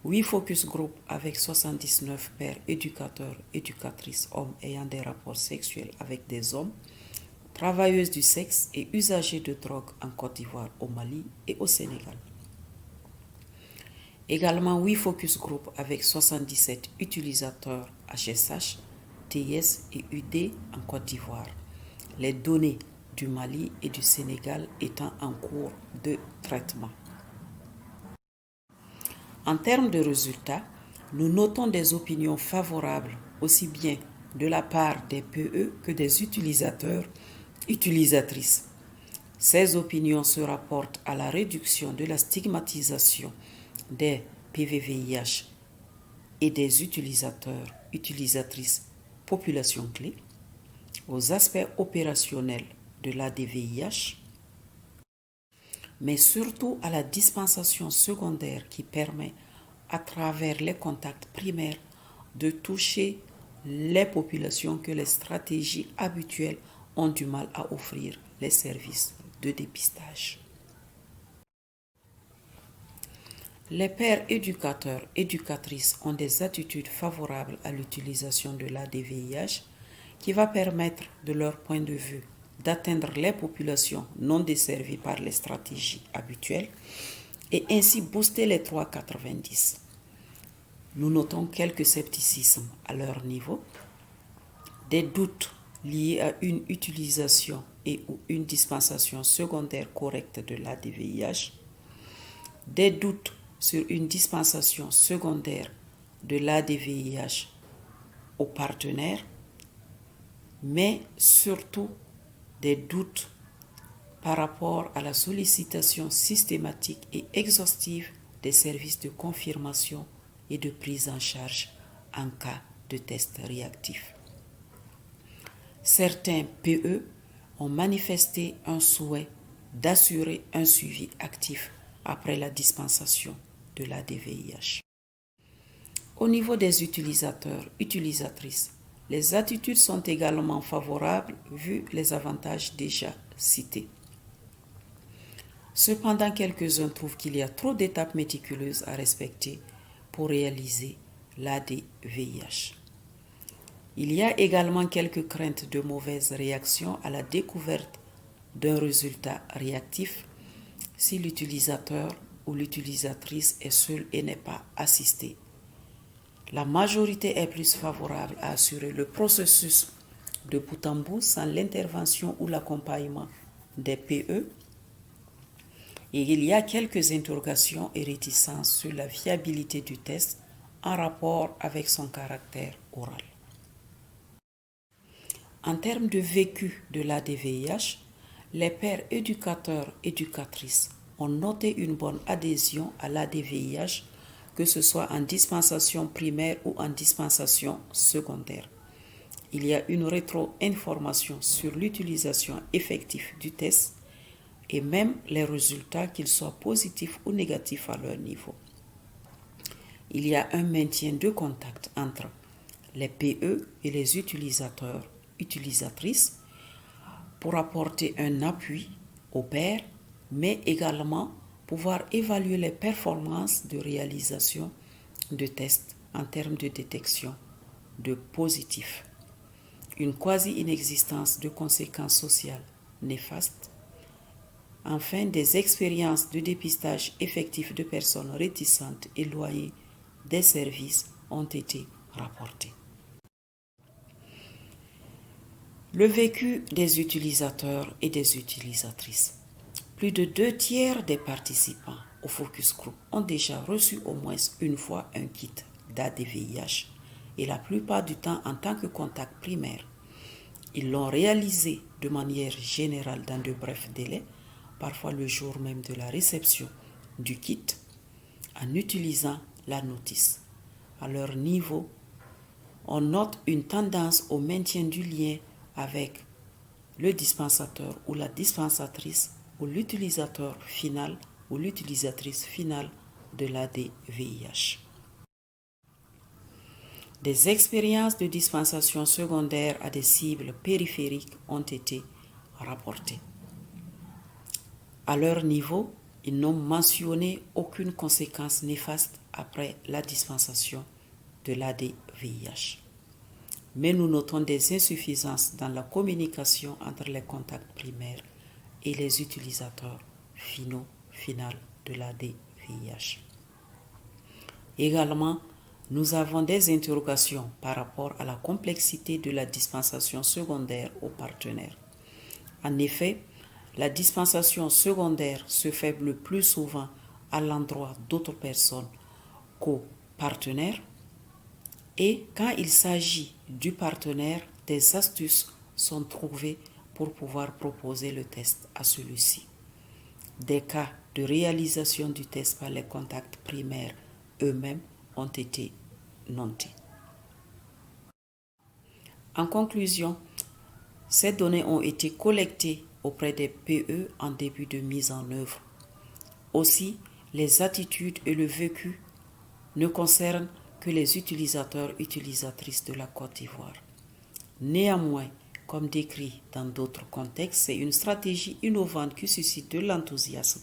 WeFocus Group avec 79 pairs éducateurs, éducatrices, hommes ayant des rapports sexuels avec des hommes, travailleuses du sexe et usagers de drogue en Côte d'Ivoire, au Mali et au Sénégal. Également WeFocus Group avec 77 utilisateurs HSH, TS et UD en Côte d'Ivoire. Les données du Mali et du Sénégal étant en cours de traitement. En termes de résultats, nous notons des opinions favorables aussi bien de la part des PE que des utilisateurs, utilisatrices. Ces opinions se rapportent à la réduction de la stigmatisation des PVVIH et des utilisateurs, utilisatrices, population clé, aux aspects opérationnels de l'ADVIH, mais surtout à la dispensation secondaire qui permet, à travers les contacts primaires, de toucher les populations que les stratégies habituelles ont du mal à offrir les services de dépistage. Les pairs éducateurs, éducatrices ont des attitudes favorables à l'utilisation de l'ADVIH qui va permettre, de leur point de vue, d'atteindre les populations non desservies par les stratégies habituelles et ainsi booster les 3,90. Nous notons quelques scepticismes à leur niveau, des doutes liées à une utilisation et ou une dispensation secondaire correcte de l'ADVIH, des doutes sur une dispensation secondaire de l'ADVIH aux partenaires, mais surtout des doutes par rapport à la sollicitation systématique et exhaustive des services de confirmation et de prise en charge en cas de test réactif. Certains PE ont manifesté un souhait d'assurer un suivi actif après la dispensation de l'ADVIH. Au niveau des utilisateurs, utilisatrices, les attitudes sont également favorables vu les avantages déjà cités. Cependant, quelques-uns trouvent qu'il y a trop d'étapes méticuleuses à respecter pour réaliser l'ADVIH. Il y a également quelques craintes de mauvaises réactions à la découverte d'un résultat réactif si l'utilisateur ou l'utilisatrice est seul et n'est pas assisté. La majorité est plus favorable à assurer le processus de bout en bout sans l'intervention ou l'accompagnement des PE. Et il y a quelques interrogations et réticences sur la fiabilité du test en rapport avec son caractère oral. En termes de vécu de l'ADVIH, les pères éducateurs, éducatrices ont noté une bonne adhésion à l'ADVIH, que ce soit en dispensation primaire ou en dispensation secondaire. Il y a une rétro-information sur l'utilisation effective du test et même les résultats, qu'ils soient positifs ou négatifs à leur niveau. Il y a un maintien de contact entre les PE et les utilisateurs, utilisatrices, pour apporter un appui aux pairs, mais également pouvoir évaluer les performances de réalisation de tests en termes de détection de positifs. Une quasi-inexistence de conséquences sociales néfastes. Enfin, des expériences de dépistage effectif de personnes réticentes éloignées des services ont été rapportées. Le vécu des utilisateurs et des utilisatrices. Plus de 2/3 des participants au focus group ont déjà reçu au moins une fois un kit d'ADVIH et la plupart du temps en tant que contact primaire. Ils l'ont réalisé de manière générale dans de brefs délais, parfois le jour même de la réception du kit, en utilisant la notice. À leur niveau, on note une tendance au maintien du lien avec le dispensateur ou la dispensatrice ou l'utilisateur final ou l'utilisatrice finale de l'ADVIH. Des expériences de dispensation secondaire à des cibles périphériques ont été rapportées. À leur niveau, ils n'ont mentionné aucune conséquence néfaste après la dispensation de l'ADVIH. Mais nous notons des insuffisances dans la communication entre les contacts primaires et les utilisateurs finaux de l'ADVIH. Également, nous avons des interrogations par rapport à la complexité de la dispensation secondaire aux partenaires. En effet, la dispensation secondaire se fait le plus souvent à l'endroit d'autres personnes qu'aux partenaires. Et quand il s'agit du partenaire, des astuces sont trouvées pour pouvoir proposer le test à celui-ci. Des cas de réalisation du test par les contacts primaires eux-mêmes ont été notés. En conclusion, ces données ont été collectées auprès des PE en début de mise en œuvre. Aussi, les attitudes et le vécu ne concernent que les utilisateurs-utilisatrices de la Côte d'Ivoire. Néanmoins, comme décrit dans d'autres contextes, c'est une stratégie innovante qui suscite de l'enthousiasme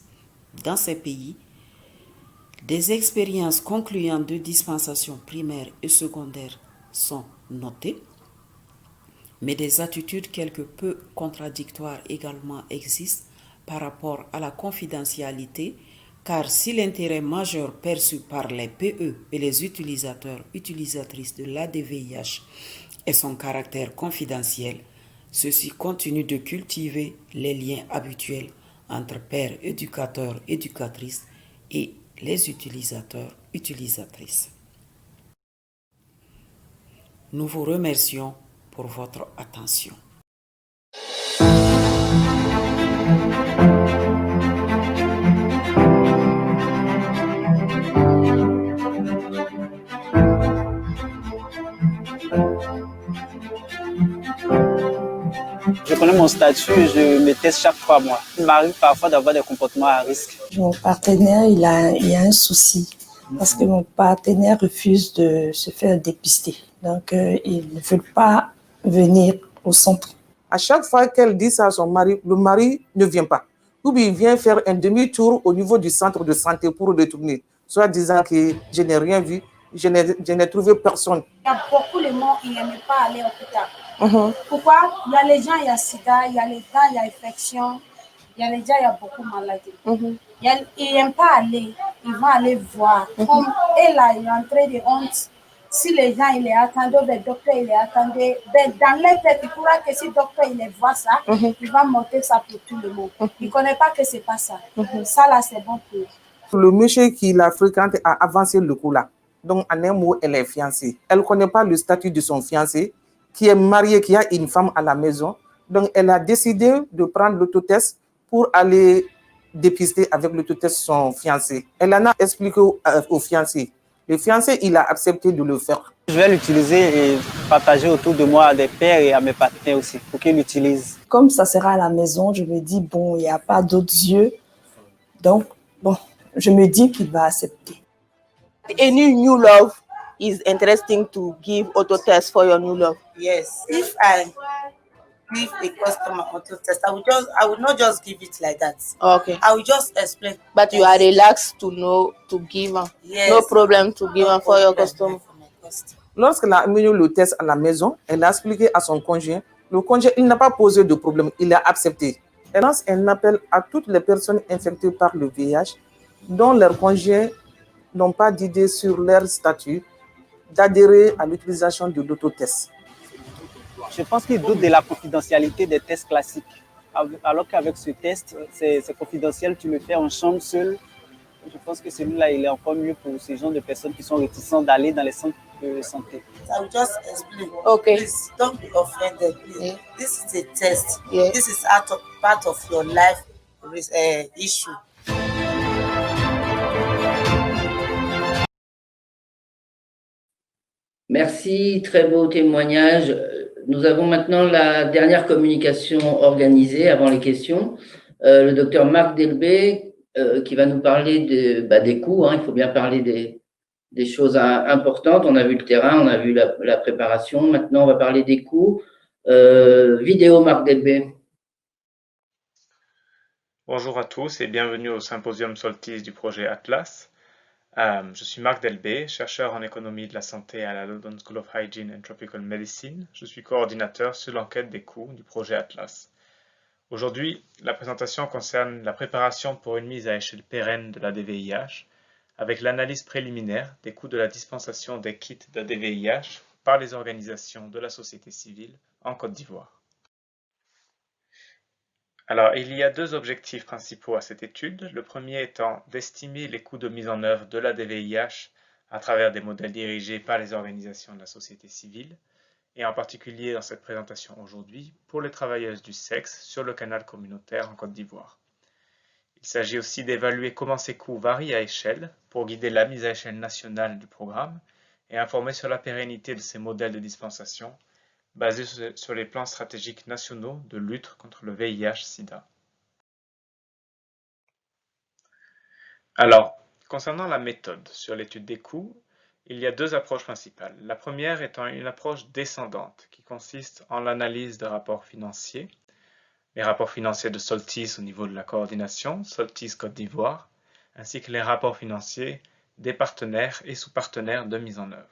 dans ces pays. Des expériences concluantes de dispensation primaire et secondaire sont notées, mais des attitudes quelque peu contradictoires également existent par rapport à la confidentialité, car si l'intérêt majeur perçu par les PE et les utilisateurs, utilisatrices de l'ADVIH est son caractère confidentiel, Ceux-ci continuent de cultiver les liens habituels entre pères éducateurs, éducatrices et les utilisateurs, utilisatrices. Nous vous remercions pour votre attention. Je connais mon statut et je me teste chaque 3 mois. Il m'arrive parfois d'avoir des comportements à risque. Mon partenaire, il a un souci parce que mon partenaire refuse de se faire dépister. Donc, il ne veut pas venir au centre. À chaque fois qu'elle dit ça à son mari, le mari ne vient pas. Ou bien il vient faire un demi-tour au niveau du centre de santé pour retourner, soit disant que je n'ai rien vu, je n'ai trouvé personne. Il y a beaucoup de monde qui n'aiment pas aller à l'hôpital. Pourquoi? Il y a les gens, il y a sida, il y a les dents, il y a infection, il y a les gens, il y a beaucoup de maladies. Ils n'aiment pas aller, ils vont aller voir. Comme elle là, il est en train de honte. Si les gens, ils les attendaient, le docteur, il les attendait, dans leur tête, il pourra que si le docteur, il les voit ça, il va monter ça pour tout le monde. Il ne connaît pas que ce n'est pas ça. Ça là, c'est bon pour Le monsieur qui la fréquente a avancé le coup là. Donc, en un mot, elle est fiancée. Elle ne connaît pas le statut de son fiancé, qui est marié, qui a une femme à la maison. Donc, elle a décidé de prendre l'autotest pour aller dépister avec l'autotest son fiancé. Elle en a expliqué au fiancé. Le fiancé, il a accepté de le faire. Je vais l'utiliser et partager autour de moi à des pères et à mes partenaires aussi pour qu'ils l'utilisent. Comme ça sera à la maison, je me dis, bon, il n'y a pas d'autres yeux. Donc, bon, je me dis qu'il va accepter. Any new love is interesting to give auto test for your new love. Yes, if I give a customer auto test, I will not just give it like that. Okay. I will just explain. But you are relaxed to know to give them. Yes. No problem to give them for your customer. Lorsqu'elle a amené le test à la maison, elle a expliqué à son conjoint. Le conjoint, il n'a pas posé de problème, il a accepté. Elle lance un appel à toutes les personnes infectées par le VIH dont leurs conjoints n'ont pas d'idée sur leur statut d'adhérer à l'utilisation de l'autotest. Je pense qu'ils doutent de la confidentialité des tests classiques. Alors qu'avec ce test, c'est confidentiel, tu le fais en chambre seul. Je pense que celui-là, il est encore mieux pour ces gens de personnes qui sont réticentes d'aller dans les centres de santé. I will just explain. Okay. Please don't be offended. Please. Yeah. This is a test. Yeah. This is part of your life issue. Merci, très beau témoignage. Nous avons maintenant la dernière communication organisée avant les questions. Le docteur Marc Delbé qui va nous parler des coûts. Il faut bien parler des choses importantes. On a vu le terrain, on a vu la préparation. Maintenant, on va parler des coûts. Vidéo, Marc Delbé. Bonjour à tous et bienvenue au symposium Soltis du projet Atlas. Je suis Marc Delbé, chercheur en économie de la santé à la London School of Hygiene and Tropical Medicine. Je suis coordinateur sur l'enquête des coûts du projet Atlas. Aujourd'hui, la présentation concerne la préparation pour une mise à échelle pérenne de l'ADVIH avec l'analyse préliminaire des coûts de la dispensation des kits d'ADVIH par les organisations de la société civile en Côte d'Ivoire. Alors, il y a deux objectifs principaux à cette étude. Le premier étant d'estimer les coûts de mise en œuvre de l'ADVIH à travers des modèles dirigés par les organisations de la société civile, et en particulier dans cette présentation aujourd'hui, pour les travailleuses du sexe sur le canal communautaire en Côte d'Ivoire. Il s'agit aussi d'évaluer comment ces coûts varient à échelle pour guider la mise à échelle nationale du programme et informer sur la pérennité de ces modèles de dispensation basés sur les plans stratégiques nationaux de lutte contre le VIH-Sida. Alors, concernant la méthode sur l'étude des coûts, il y a deux approches principales. La première étant une approche descendante qui consiste en l'analyse de rapports financiers, les rapports financiers de Soltis au niveau de la coordination, Soltis Côte d'Ivoire, ainsi que les rapports financiers des partenaires et sous-partenaires de mise en œuvre.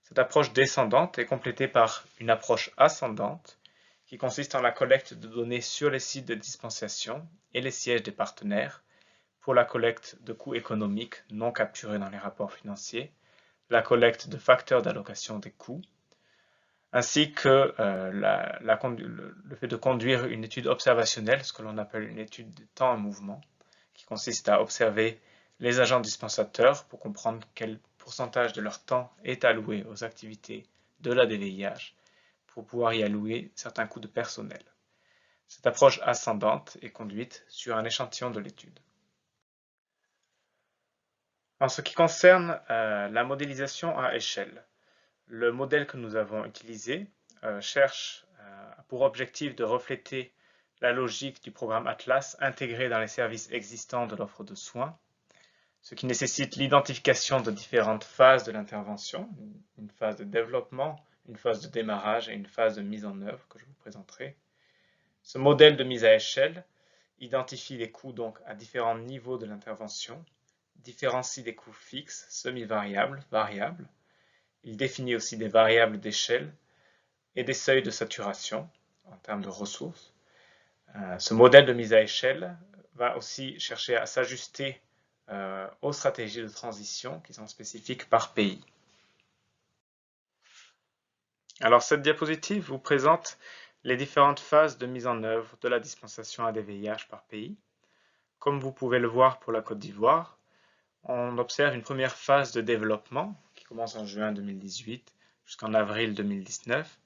Cette approche descendante est complétée par une approche ascendante qui consiste en la collecte de données sur les sites de dispensation et les sièges des partenaires pour la collecte de coûts économiques non capturés dans les rapports financiers, la collecte de facteurs d'allocation des coûts, ainsi que le fait de conduire une étude observationnelle, ce que l'on appelle une étude de temps en mouvement, qui consiste à observer les agents dispensateurs pour comprendre quel pourcentage de leur temps est alloué aux activités de l'ADVIH pour pouvoir y allouer certains coûts de personnel. Cette approche ascendante est conduite sur un échantillon de l'étude. En ce qui concerne la modélisation à échelle, le modèle que nous avons utilisé cherche pour objectif de refléter la logique du programme Atlas intégré dans les services existants de l'offre de soins, ce qui nécessite l'identification de différentes phases de l'intervention, une phase de développement, une phase de démarrage et une phase de mise en œuvre que je vous présenterai. Ce modèle de mise à échelle identifie les coûts donc à différents niveaux de l'intervention, différencie des coûts fixes, semi-variables, variables. Il définit aussi des variables d'échelle et des seuils de saturation en termes de ressources. Ce modèle de mise à échelle va aussi chercher à s'ajuster aux stratégies de transition qui sont spécifiques par pays. Alors cette diapositive vous présente les différentes phases de mise en œuvre de la dispensation ADVIH par pays. Comme vous pouvez le voir pour la Côte d'Ivoire, on observe une première phase de développement qui commence en juin 2018 jusqu'en avril 2019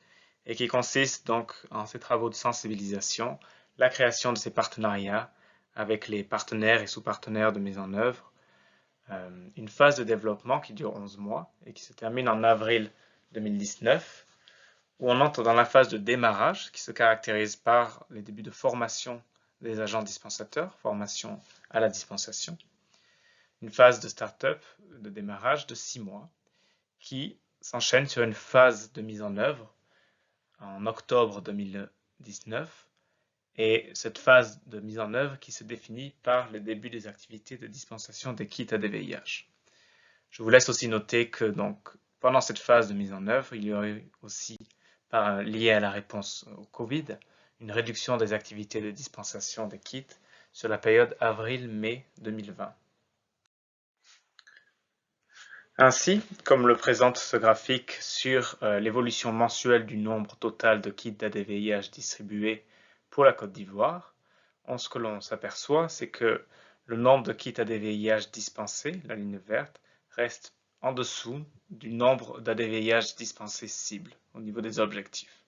et qui consiste donc en ces travaux de sensibilisation, la création de ces partenariats avec les partenaires et sous-partenaires de mise en œuvre, une phase de développement qui dure 11 mois et qui se termine en avril 2019, où on entre dans la phase de démarrage qui se caractérise par les débuts de formation des agents dispensateurs, formation à la dispensation, une phase de start-up, de démarrage de 6 mois, qui s'enchaîne sur une phase de mise en œuvre en octobre 2019, et cette phase de mise en œuvre qui se définit par le début des activités de dispensation des kits ADVIH. Je vous laisse aussi noter que donc, pendant cette phase de mise en œuvre, il y aurait aussi, lié à la réponse au Covid, une réduction des activités de dispensation des kits sur la période avril-mai 2020. Ainsi, comme le présente ce graphique sur l'évolution mensuelle du nombre total de kits d'ADVIH distribués pour la Côte d'Ivoire, ce que l'on s'aperçoit, c'est que le nombre de kits ADVIH dispensés, la ligne verte, reste en dessous du nombre d'ADVIH dispensés cible au niveau des objectifs.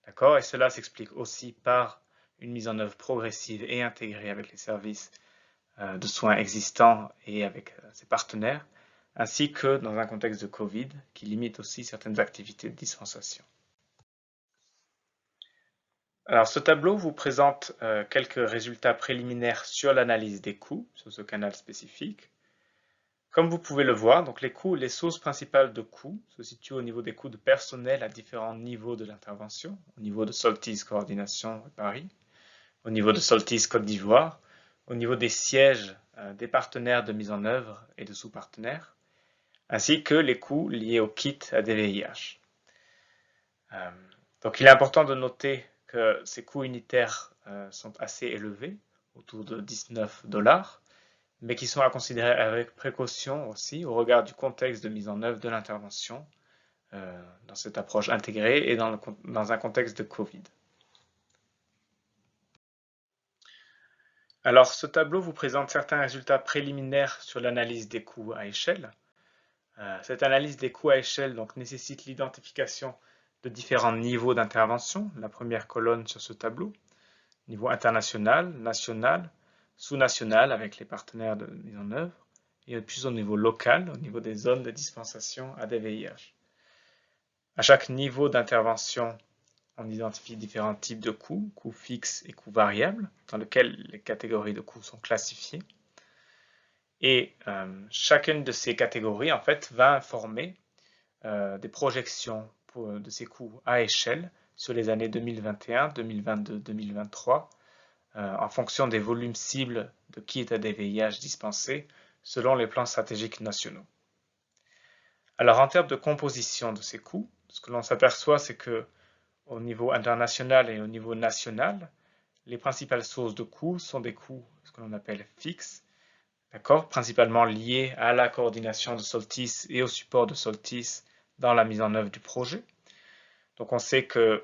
D'accord ? Et cela s'explique aussi par une mise en œuvre progressive et intégrée avec les services de soins existants et avec ses partenaires, ainsi que dans un contexte de Covid qui limite aussi certaines activités de dispensation. Alors ce tableau vous présente quelques résultats préliminaires sur l'analyse des coûts sur ce canal spécifique. Comme vous pouvez le voir, donc les sources principales de coûts se situent au niveau des coûts de personnel à différents niveaux de l'intervention, au niveau de Soltis Coordination Paris, au niveau de Soltis Côte d'Ivoire, au niveau des sièges des partenaires de mise en œuvre et de sous-partenaires, ainsi que les coûts liés au kit ADVIH. Donc il est important de noter que ces coûts unitaires sont assez élevés, autour de $19, mais qui sont à considérer avec précaution aussi au regard du contexte de mise en œuvre de l'intervention dans cette approche intégrée et dans un contexte de Covid. Alors ce tableau vous présente certains résultats préliminaires sur l'analyse des coûts à échelle. Cette analyse des coûts à échelle donc, nécessite l'identification de différents niveaux d'intervention. La première colonne sur ce tableau, niveau international, national, sous-national avec les partenaires de mise en œuvre, et puis au niveau local, au niveau des zones de dispensation ADVIH. À chaque niveau d'intervention, on identifie différents types de coûts, coûts fixes et coûts variables, dans lesquels les catégories de coûts sont classifiées. Et chacune de ces catégories en fait, va informer des projections de ces coûts à échelle sur les années 2021, 2022, 2023, en fonction des volumes cibles de kits ADVIH dispensés selon les plans stratégiques nationaux. Alors en termes de composition de ces coûts, ce que l'on s'aperçoit, c'est que au niveau international et au niveau national, les principales sources de coûts sont des coûts, ce que l'on appelle fixes, principalement liés à la coordination de Soltis et au support de Soltis dans la mise en œuvre du projet. Donc on sait que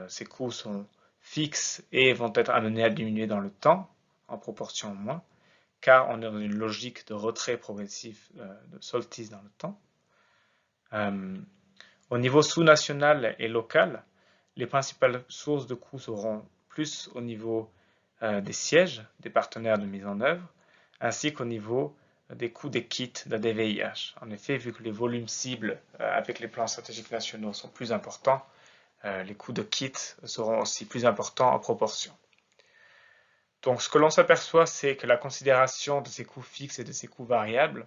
ces coûts sont fixes et vont être amenés à diminuer dans le temps, en proportion au moins, car on est dans une logique de retrait progressif de Soltis dans le temps. Au niveau sous-national et local, les principales sources de coûts seront plus au niveau des sièges, des partenaires de mise en œuvre, ainsi qu'au niveau des coûts des kits d'ADVIH. En effet, vu que les volumes cibles avec les plans stratégiques nationaux sont plus importants, les coûts de kits seront aussi plus importants en proportion. Donc ce que l'on s'aperçoit, c'est que la considération de ces coûts fixes et de ces coûts variables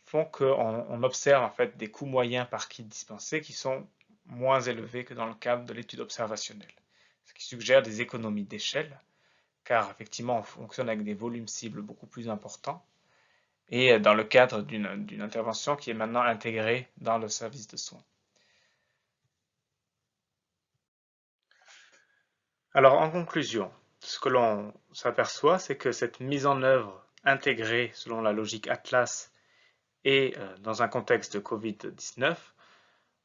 font qu'on observe en fait des coûts moyens par kit dispensé qui sont moins élevés que dans le cadre de l'étude observationnelle, ce qui suggère des économies d'échelle, car effectivement on fonctionne avec des volumes cibles beaucoup plus importants et dans le cadre d'une intervention qui est maintenant intégrée dans le service de soins. Alors en conclusion, ce que l'on s'aperçoit, c'est que cette mise en œuvre intégrée selon la logique Atlas et dans un contexte de Covid-19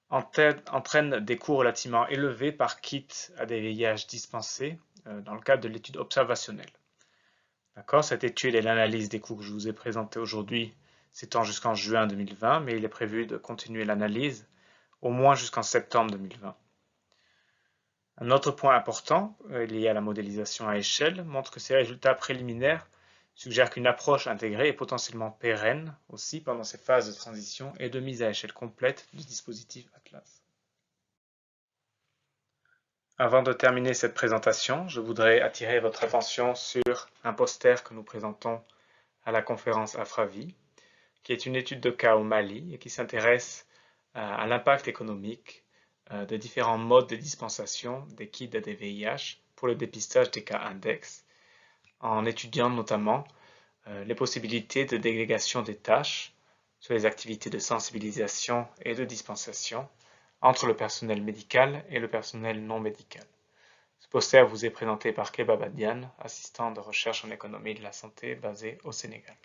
entraîne des coûts relativement élevés par kit ADVIH dispensé dans le cadre de l'étude observationnelle. D'accord, cette étude et l'analyse des coûts que je vous ai présentés aujourd'hui s'étend jusqu'en juin 2020, mais il est prévu de continuer l'analyse au moins jusqu'en septembre 2020. Un autre point important lié à la modélisation à échelle montre que ces résultats préliminaires suggèrent qu'une approche intégrée est potentiellement pérenne aussi pendant ces phases de transition et de mise à échelle complète du dispositif Atlas. Avant de terminer cette présentation, je voudrais attirer votre attention sur un poster que nous présentons à la conférence Afravi, qui est une étude de cas au Mali et qui s'intéresse à l'impact économique de différents modes de dispensation des kits d'ADVIH pour le dépistage des cas index, en étudiant notamment les possibilités de délégation des tâches sur les activités de sensibilisation et de dispensation entre le personnel médical et le personnel non médical. Ce poster vous est présenté par Keba Badian, assistant de recherche en économie de la santé basé au Sénégal.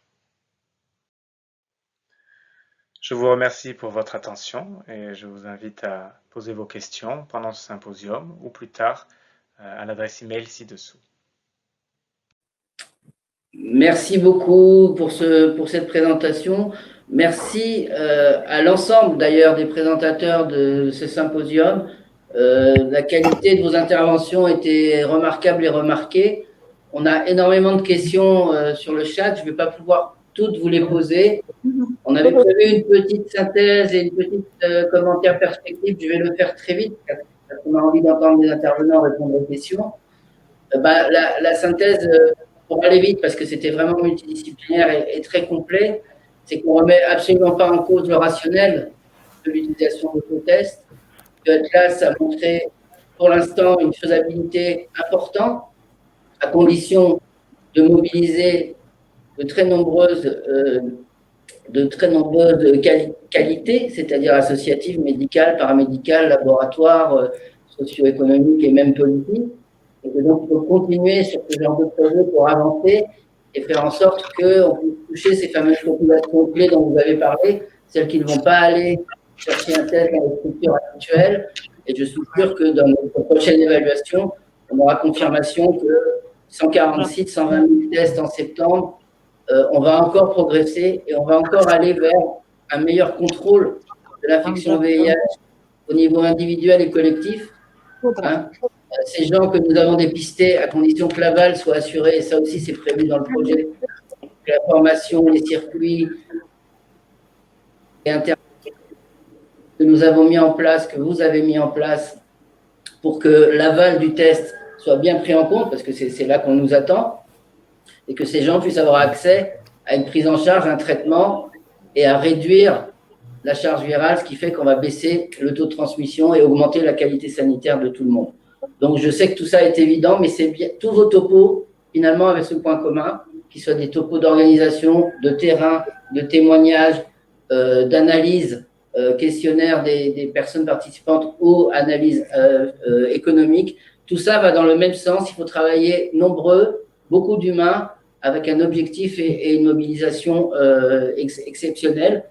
Je vous remercie pour votre attention et je vous invite à poser vos questions pendant ce symposium ou plus tard à l'adresse email ci-dessous. Merci beaucoup pour cette présentation. Merci à l'ensemble d'ailleurs des présentateurs de ce symposium. La qualité de vos interventions était remarquable et remarquée. On a énormément de questions sur le chat. Je ne vais pas pouvoir toutes vous les poser. On avait prévu une petite synthèse et une petite commentaire perspective. Je vais le faire très vite parce qu'on a envie d'entendre les intervenants répondre aux questions. La synthèse, pour aller vite, parce que c'était vraiment multidisciplinaire et très complet, c'est qu'on ne remet absolument pas en cause le rationnel de l'utilisation d'autotests. Atlas a montré pour l'instant une faisabilité importante, à condition de mobiliser de très nombreuses qualités, c'est-à-dire associatives, médicales, paramédicales, laboratoires, socio-économiques et même politiques. Et donc, il faut continuer sur ce genre de projet pour avancer et faire en sorte qu'on puisse toucher ces fameuses populations clés dont vous avez parlé, celles qui ne vont pas aller chercher un test dans les structures actuelles. Et je suis sûr que dans notre prochaine évaluation, on aura confirmation que 140 sites, 120 000 tests en septembre, on va encore progresser et on va encore aller vers un meilleur contrôle de l'infection VIH au niveau individuel et collectif. Hein. Ces gens que nous avons dépistés, à condition que l'aval soit assuré, et ça aussi c'est prévu dans le projet, la formation, les circuits et que nous avons mis en place, que vous avez mis en place pour que l'aval du test soit bien pris en compte, parce que c'est là qu'on nous attend, et que ces gens puissent avoir accès à une prise en charge, un traitement, et à réduire la charge virale, ce qui fait qu'on va baisser le taux de transmission et augmenter la qualité sanitaire de tout le monde. Donc, je sais que tout ça est évident, mais c'est bien, tous vos topos, finalement, avec ce point commun, qu'ils soient des topos d'organisation, de terrain, de témoignages, d'analyse, questionnaire des personnes participantes ou analyse économique, tout ça va dans le même sens. Il faut travailler nombreux, beaucoup d'humains, avec un objectif et une mobilisation exceptionnelle.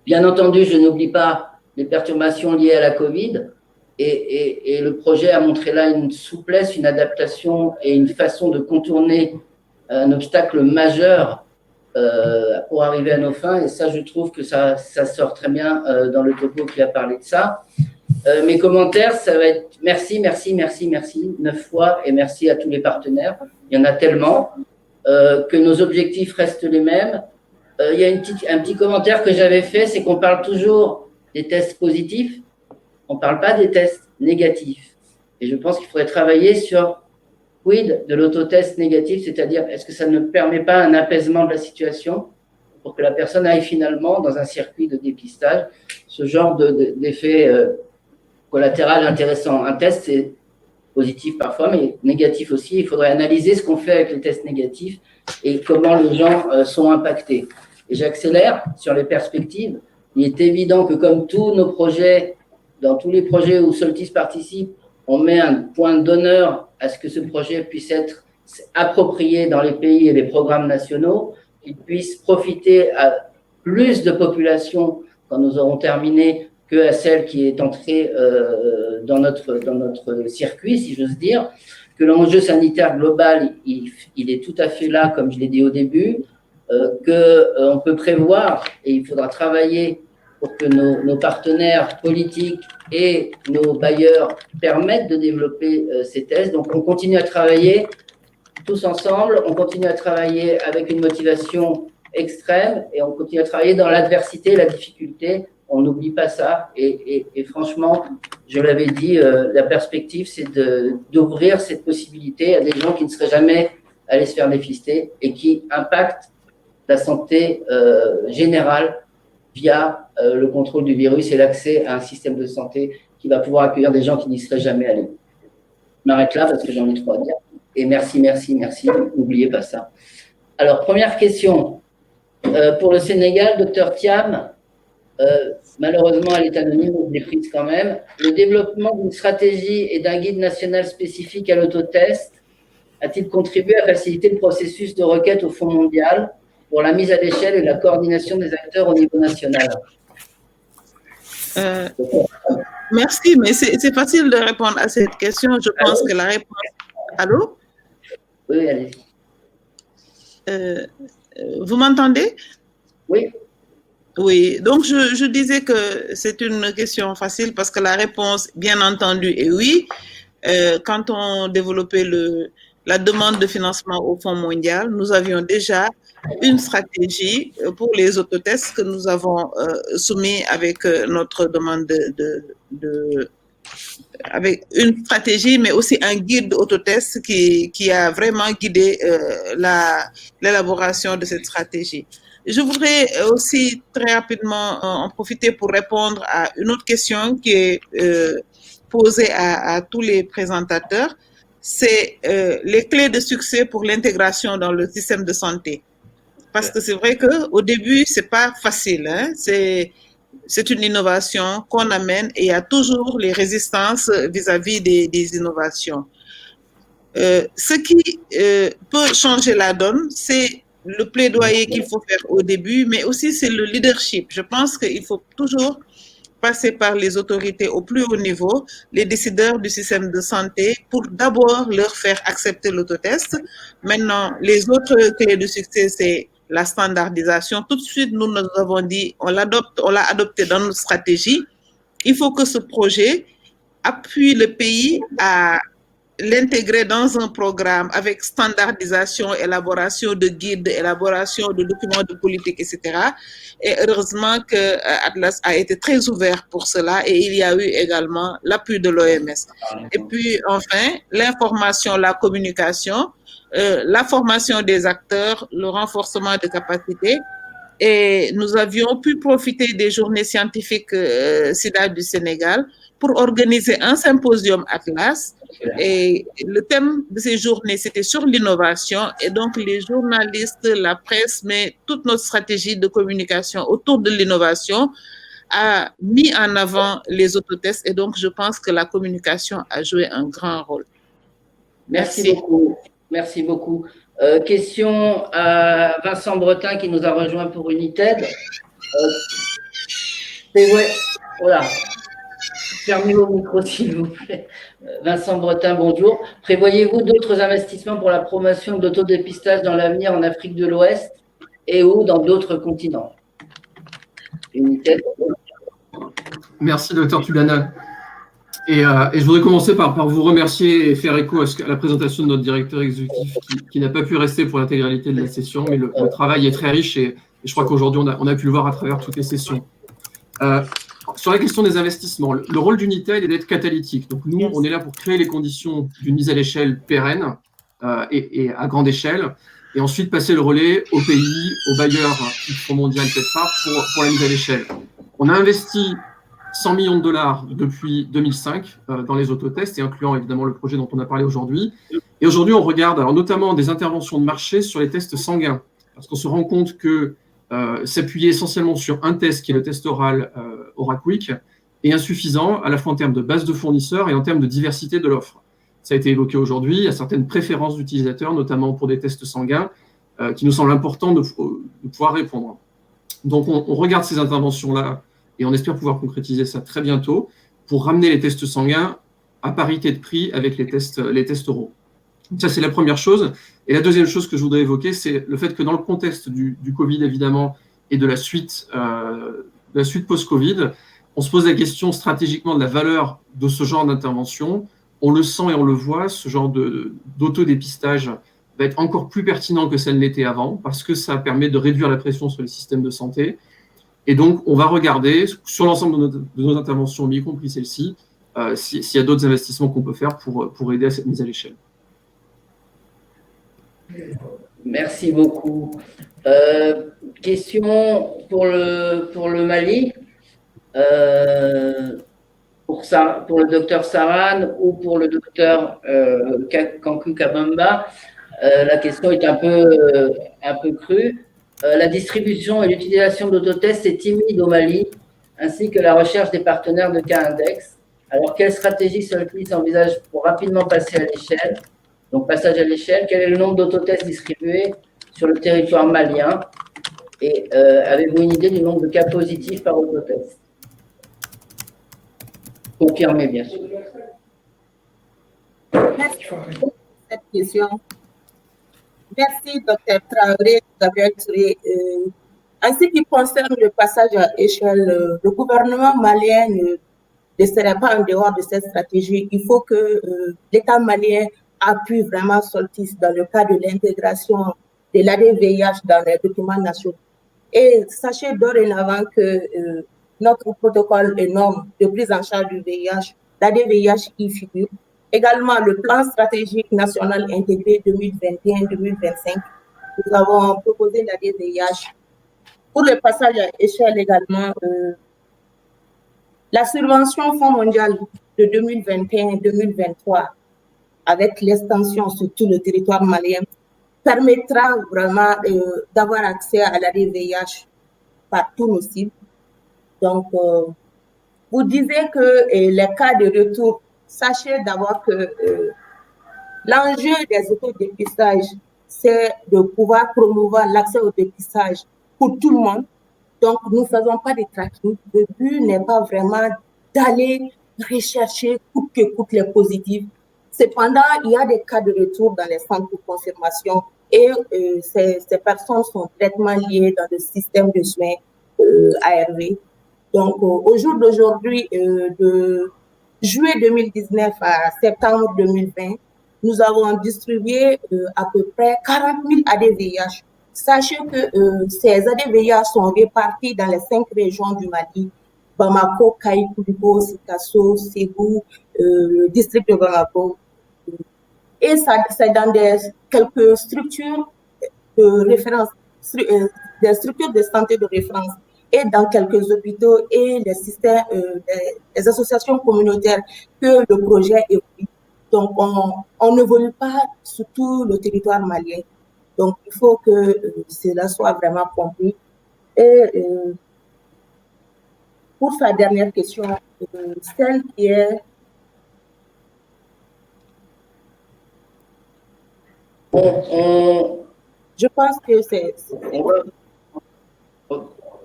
Bien entendu, je n'oublie pas les perturbations liées à la Covid. Et le projet a montré là une souplesse, une adaptation et une façon de contourner un obstacle majeur pour arriver à nos fins. Et ça, je trouve que ça sort très bien dans le topo qui a parlé de ça. Mes commentaires, ça va être merci, 9 fois, et merci à tous les partenaires. Il y en a tellement que nos objectifs restent les mêmes. Il y a un petit commentaire que j'avais fait, c'est qu'on parle toujours des tests positifs, on ne parle pas des tests négatifs. Et je pense qu'il faudrait travailler sur quid de l'autotest négatif, c'est-à-dire est-ce que ça ne permet pas un apaisement de la situation pour que la personne aille finalement dans un circuit de dépistage, ce genre d'effet collatéral intéressant. Un test, c'est positif parfois, mais négatif aussi. Il faudrait analyser ce qu'on fait avec les tests négatifs et comment les gens sont impactés. Et j'accélère sur les perspectives. Il est évident que comme tous nos projets, dans tous les projets où Soltis participe, on met un point d'honneur à ce que ce projet puisse être approprié dans les pays et les programmes nationaux, qu'il puisse profiter à plus de populations quand nous aurons terminé que à celle qui est entrée dans notre circuit, si j'ose dire, que l'enjeu sanitaire global, il est tout à fait là, comme je l'ai dit au début, qu'on peut prévoir, et il faudra travailler pour que nos partenaires politiques et nos bailleurs permettent de développer ces tests. Donc, on continue à travailler tous ensemble, on continue à travailler avec une motivation extrême et on continue à travailler dans l'adversité, la difficulté. On n'oublie pas ça. Et franchement, je l'avais dit, la perspective, c'est d'ouvrir cette possibilité à des gens qui ne seraient jamais allés se faire dépister et qui impactent la santé générale via le contrôle du virus et l'accès à un système de santé qui va pouvoir accueillir des gens qui n'y seraient jamais allés. Je m'arrête là parce que j'en ai trop à dire. Et merci. N'oubliez pas ça. Alors, première question. Pour le Sénégal, Dr Thiam, malheureusement, elle est anonyme, on l'ai prise quand même. Le développement d'une stratégie et d'un guide national spécifique à l'autotest a-t-il contribué à faciliter le processus de requête au Fonds mondial pour la mise à l'échelle et la coordination des acteurs au niveau national? Merci, mais c'est facile de répondre à cette question. Je pense que la réponse... Allô? Oui, allez. Vous m'entendez? Oui. Oui, donc je disais que c'est une question facile parce que la réponse, bien entendu, est oui. Quand on développait la demande de financement au Fonds mondial, nous avions déjà une stratégie pour les autotests que nous avons soumis avec notre demande avec une stratégie, mais aussi un guide autotest qui a vraiment guidé l'élaboration de cette stratégie. Je voudrais aussi très rapidement en profiter pour répondre à une autre question qui est posée à tous les présentateurs. C'est les clés de succès pour l'intégration dans le système de santé. Parce que c'est vrai qu'au début, c'est pas facile. Hein? C'est une innovation qu'on amène et il y a toujours les résistances vis-à-vis des innovations. Ce qui peut changer la donne, c'est le plaidoyer qu'il faut faire au début, mais aussi c'est le leadership. Je pense qu'il faut toujours passer par les autorités au plus haut niveau, les décideurs du système de santé, pour d'abord leur faire accepter l'autotest. Maintenant, les autres clés de succès, c'est la standardisation. Tout de suite, nous avons dit, on l'a adopté dans notre stratégie. Il faut que ce projet appuie le pays à l'intégrer dans un programme avec standardisation, élaboration de guides, élaboration de documents de politique, etc. Et heureusement que Atlas a été très ouvert pour cela et il y a eu également l'appui de l'OMS. Et puis enfin, l'information, la communication, la formation des acteurs, le renforcement des capacités. Et nous avions pu profiter des journées scientifiques SIDA du Sénégal pour organiser un symposium Atlas. Et le thème de ces journées, c'était sur l'innovation. Et donc, les journalistes, la presse, mais toute notre stratégie de communication autour de l'innovation a mis en avant les autotests. Et donc, je pense que la communication a joué un grand rôle. Merci beaucoup. Merci beaucoup. Question à Vincent Bretin qui nous a rejoint pour United. Voilà. Fermez vos micros, s'il vous plaît. Vincent Bretin, bonjour. Prévoyez-vous d'autres investissements pour la promotion de l'autodépistage dans l'avenir en Afrique de l'Ouest et ou dans d'autres continents? Unité. Merci, docteur Tubiana. Et je voudrais commencer par vous remercier et faire écho à la présentation de notre directeur exécutif qui n'a pas pu rester pour l'intégralité de la session, mais le travail est très riche et je crois qu'aujourd'hui, on a pu le voir à travers toutes les sessions. Sur la question des investissements, le rôle d'Unitel est d'être catalytique. Donc nous, on est là pour créer les conditions d'une mise à l'échelle pérenne et à grande échelle, et ensuite passer le relais aux pays, aux bailleurs du Fonds mondial Petra pour la mise à l'échelle. On a investi 100 millions de dollars depuis 2005 dans les autotests, et incluant évidemment le projet dont on a parlé aujourd'hui. Et aujourd'hui, on regarde alors, notamment des interventions de marché sur les tests sanguins, parce qu'on se rend compte que s'appuyer essentiellement sur un test, qui est le test oral OraQuick, est insuffisant, à la fois en termes de base de fournisseurs et en termes de diversité de l'offre. Ça a été évoqué aujourd'hui, il y a certaines préférences d'utilisateurs, notamment pour des tests sanguins, qui nous semble important de pouvoir répondre. Donc on regarde ces interventions-là, et on espère pouvoir concrétiser ça très bientôt, pour ramener les tests sanguins à parité de prix avec les tests oraux. Ça, c'est la première chose. Et la deuxième chose que je voudrais évoquer, c'est le fait que dans le contexte du Covid, évidemment, et de la suite post-Covid, on se pose la question stratégiquement de la valeur de ce genre d'intervention. On le sent et on le voit, ce genre d'autodépistage va être encore plus pertinent que ça ne l'était avant, parce que ça permet de réduire la pression sur les systèmes de santé. Et donc, on va regarder sur l'ensemble de nos interventions, y compris celle-ci, s'il y a d'autres investissements qu'on peut faire pour aider à cette mise à l'échelle. Merci beaucoup. Question pour le Mali, pour le docteur Saran ou pour le docteur Kankou Kabamba. La question est un peu crue. La distribution et l'utilisation d'autotests est timide au Mali, ainsi que la recherche des partenaires de cas index. Alors, quelle stratégie Soltis envisage pour rapidement passer à l'échelle? Donc, passage à l'échelle, quel est le nombre d'autotests distribués sur le territoire malien? Et avez-vous une idée du nombre de cas positifs par autotest? Confirmez, bien sûr. Merci pour cette question. Merci, Dr Traoré, Gabriel Touré. En ce qui concerne le passage à échelle, le gouvernement malien ne serait pas en dehors de cette stratégie. Il faut que l'État malien appuie vraiment Soltis dans le cadre de l'intégration de l'ADVIH dans les documents nationaux. Et sachez dorénavant que notre protocole et normes de prise en charge du VIH, l'ADVIH y figure. Également, le plan stratégique national intégré 2021-2025, nous avons proposé l'ADVIH. Pour le passage à échelle également, la subvention Fonds mondial de 2021-2023, avec l'extension sur tout le territoire malien, permettra vraiment d'avoir accès à l'ADVIH par tous nos cibles. Donc, vous disiez que les cas de retour, sachez d'abord que l'enjeu des autodépistages, c'est de pouvoir promouvoir l'accès au dépistage pour tout le monde. Donc, nous ne faisons pas de tracking. Le but n'est pas vraiment d'aller rechercher coûte que coûte les positifs. Cependant, il y a des cas de retour dans les centres de confirmation et ces personnes sont directement liées dans le système de soins ARV. Donc, au jour d'aujourd'hui, de juillet 2019 à septembre 2020, nous avons distribué à peu près 40 000 ADVIH. Sachez que ces ADVIH sont répartis dans les 5 régions du Mali: Bamako, Kaïkoulibo, Sikasso, Ségou, le district de Bamako. Et ça, c'est dans quelques structures de référence, des structures de santé de référence, et dans quelques hôpitaux et les systèmes, les associations communautaires que le projet évolue. Donc, on n'évolue pas sur tout le territoire malien. Donc, il faut que cela soit vraiment compris. Et pour sa dernière question, celle qui est... Je pense que c'est...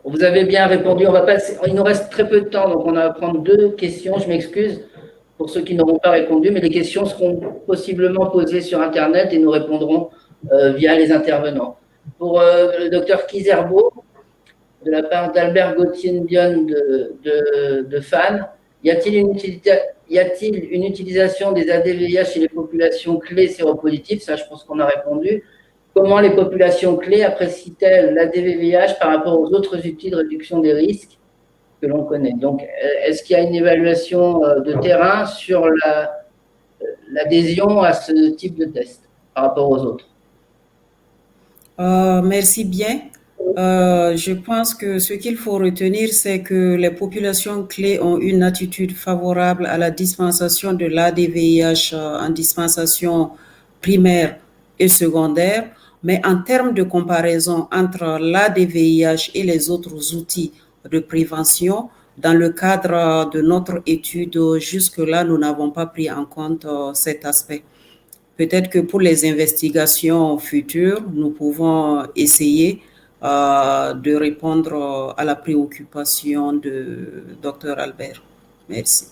Vous avez bien répondu. On va passer, il nous reste très peu de temps, donc on va prendre 2 questions. Je m'excuse pour ceux qui n'auront pas répondu, mais les questions seront possiblement posées sur Internet et nous répondrons via les intervenants. Pour le docteur Kizerbo, de la part d'Albert Gauthier-Bion de FAN, y a-t-il une utilisation des ADVIH chez les populations clés séropositives? Ça, je pense qu'on a répondu. Comment les populations clés apprécient-elles l'ADVIH par rapport aux autres outils de réduction des risques que l'on connaît? Donc, est-ce qu'il y a une évaluation de terrain sur l'adhésion à ce type de test par rapport aux autres? Merci bien. Je pense que ce qu'il faut retenir, c'est que les populations clés ont une attitude favorable à la dispensation de l'ADVIH en dispensation primaire et secondaire, mais en termes de comparaison entre l'ADVIH et les autres outils de prévention, dans le cadre de notre étude, jusque-là, nous n'avons pas pris en compte cet aspect. Peut-être que pour les investigations futures, nous pouvons essayer de répondre à la préoccupation de Dr Albert. Merci.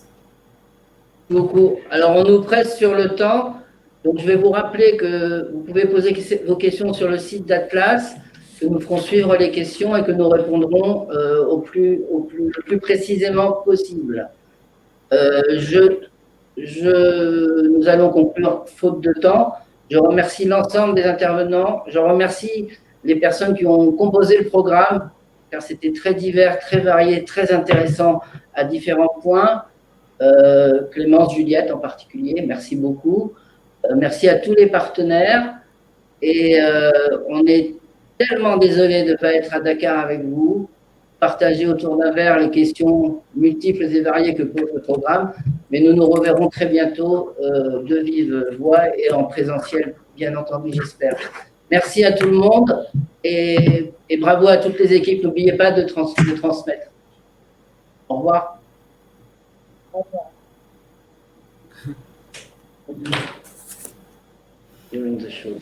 Beaucoup. Alors, on nous presse sur le temps. Donc, je vais vous rappeler que vous pouvez poser vos questions sur le site d'Atlas, que nous ferons suivre les questions et que nous répondrons le plus précisément possible. Nous allons conclure faute de temps. Je remercie l'ensemble des intervenants. Je remercie les personnes qui ont composé le programme, car c'était très divers, très varié, très intéressant à différents points. Clémence, Juliette en particulier, merci beaucoup. Merci à tous les partenaires. Et on est tellement désolé de ne pas être à Dakar avec vous. Partager autour d'un verre les questions multiples et variées que pose le programme. Mais nous nous reverrons très bientôt de vive voix et en présentiel, bien entendu, j'espère. Merci à tout le monde et bravo à toutes les équipes. N'oubliez pas de transmettre. Au revoir. Au revoir. During the show.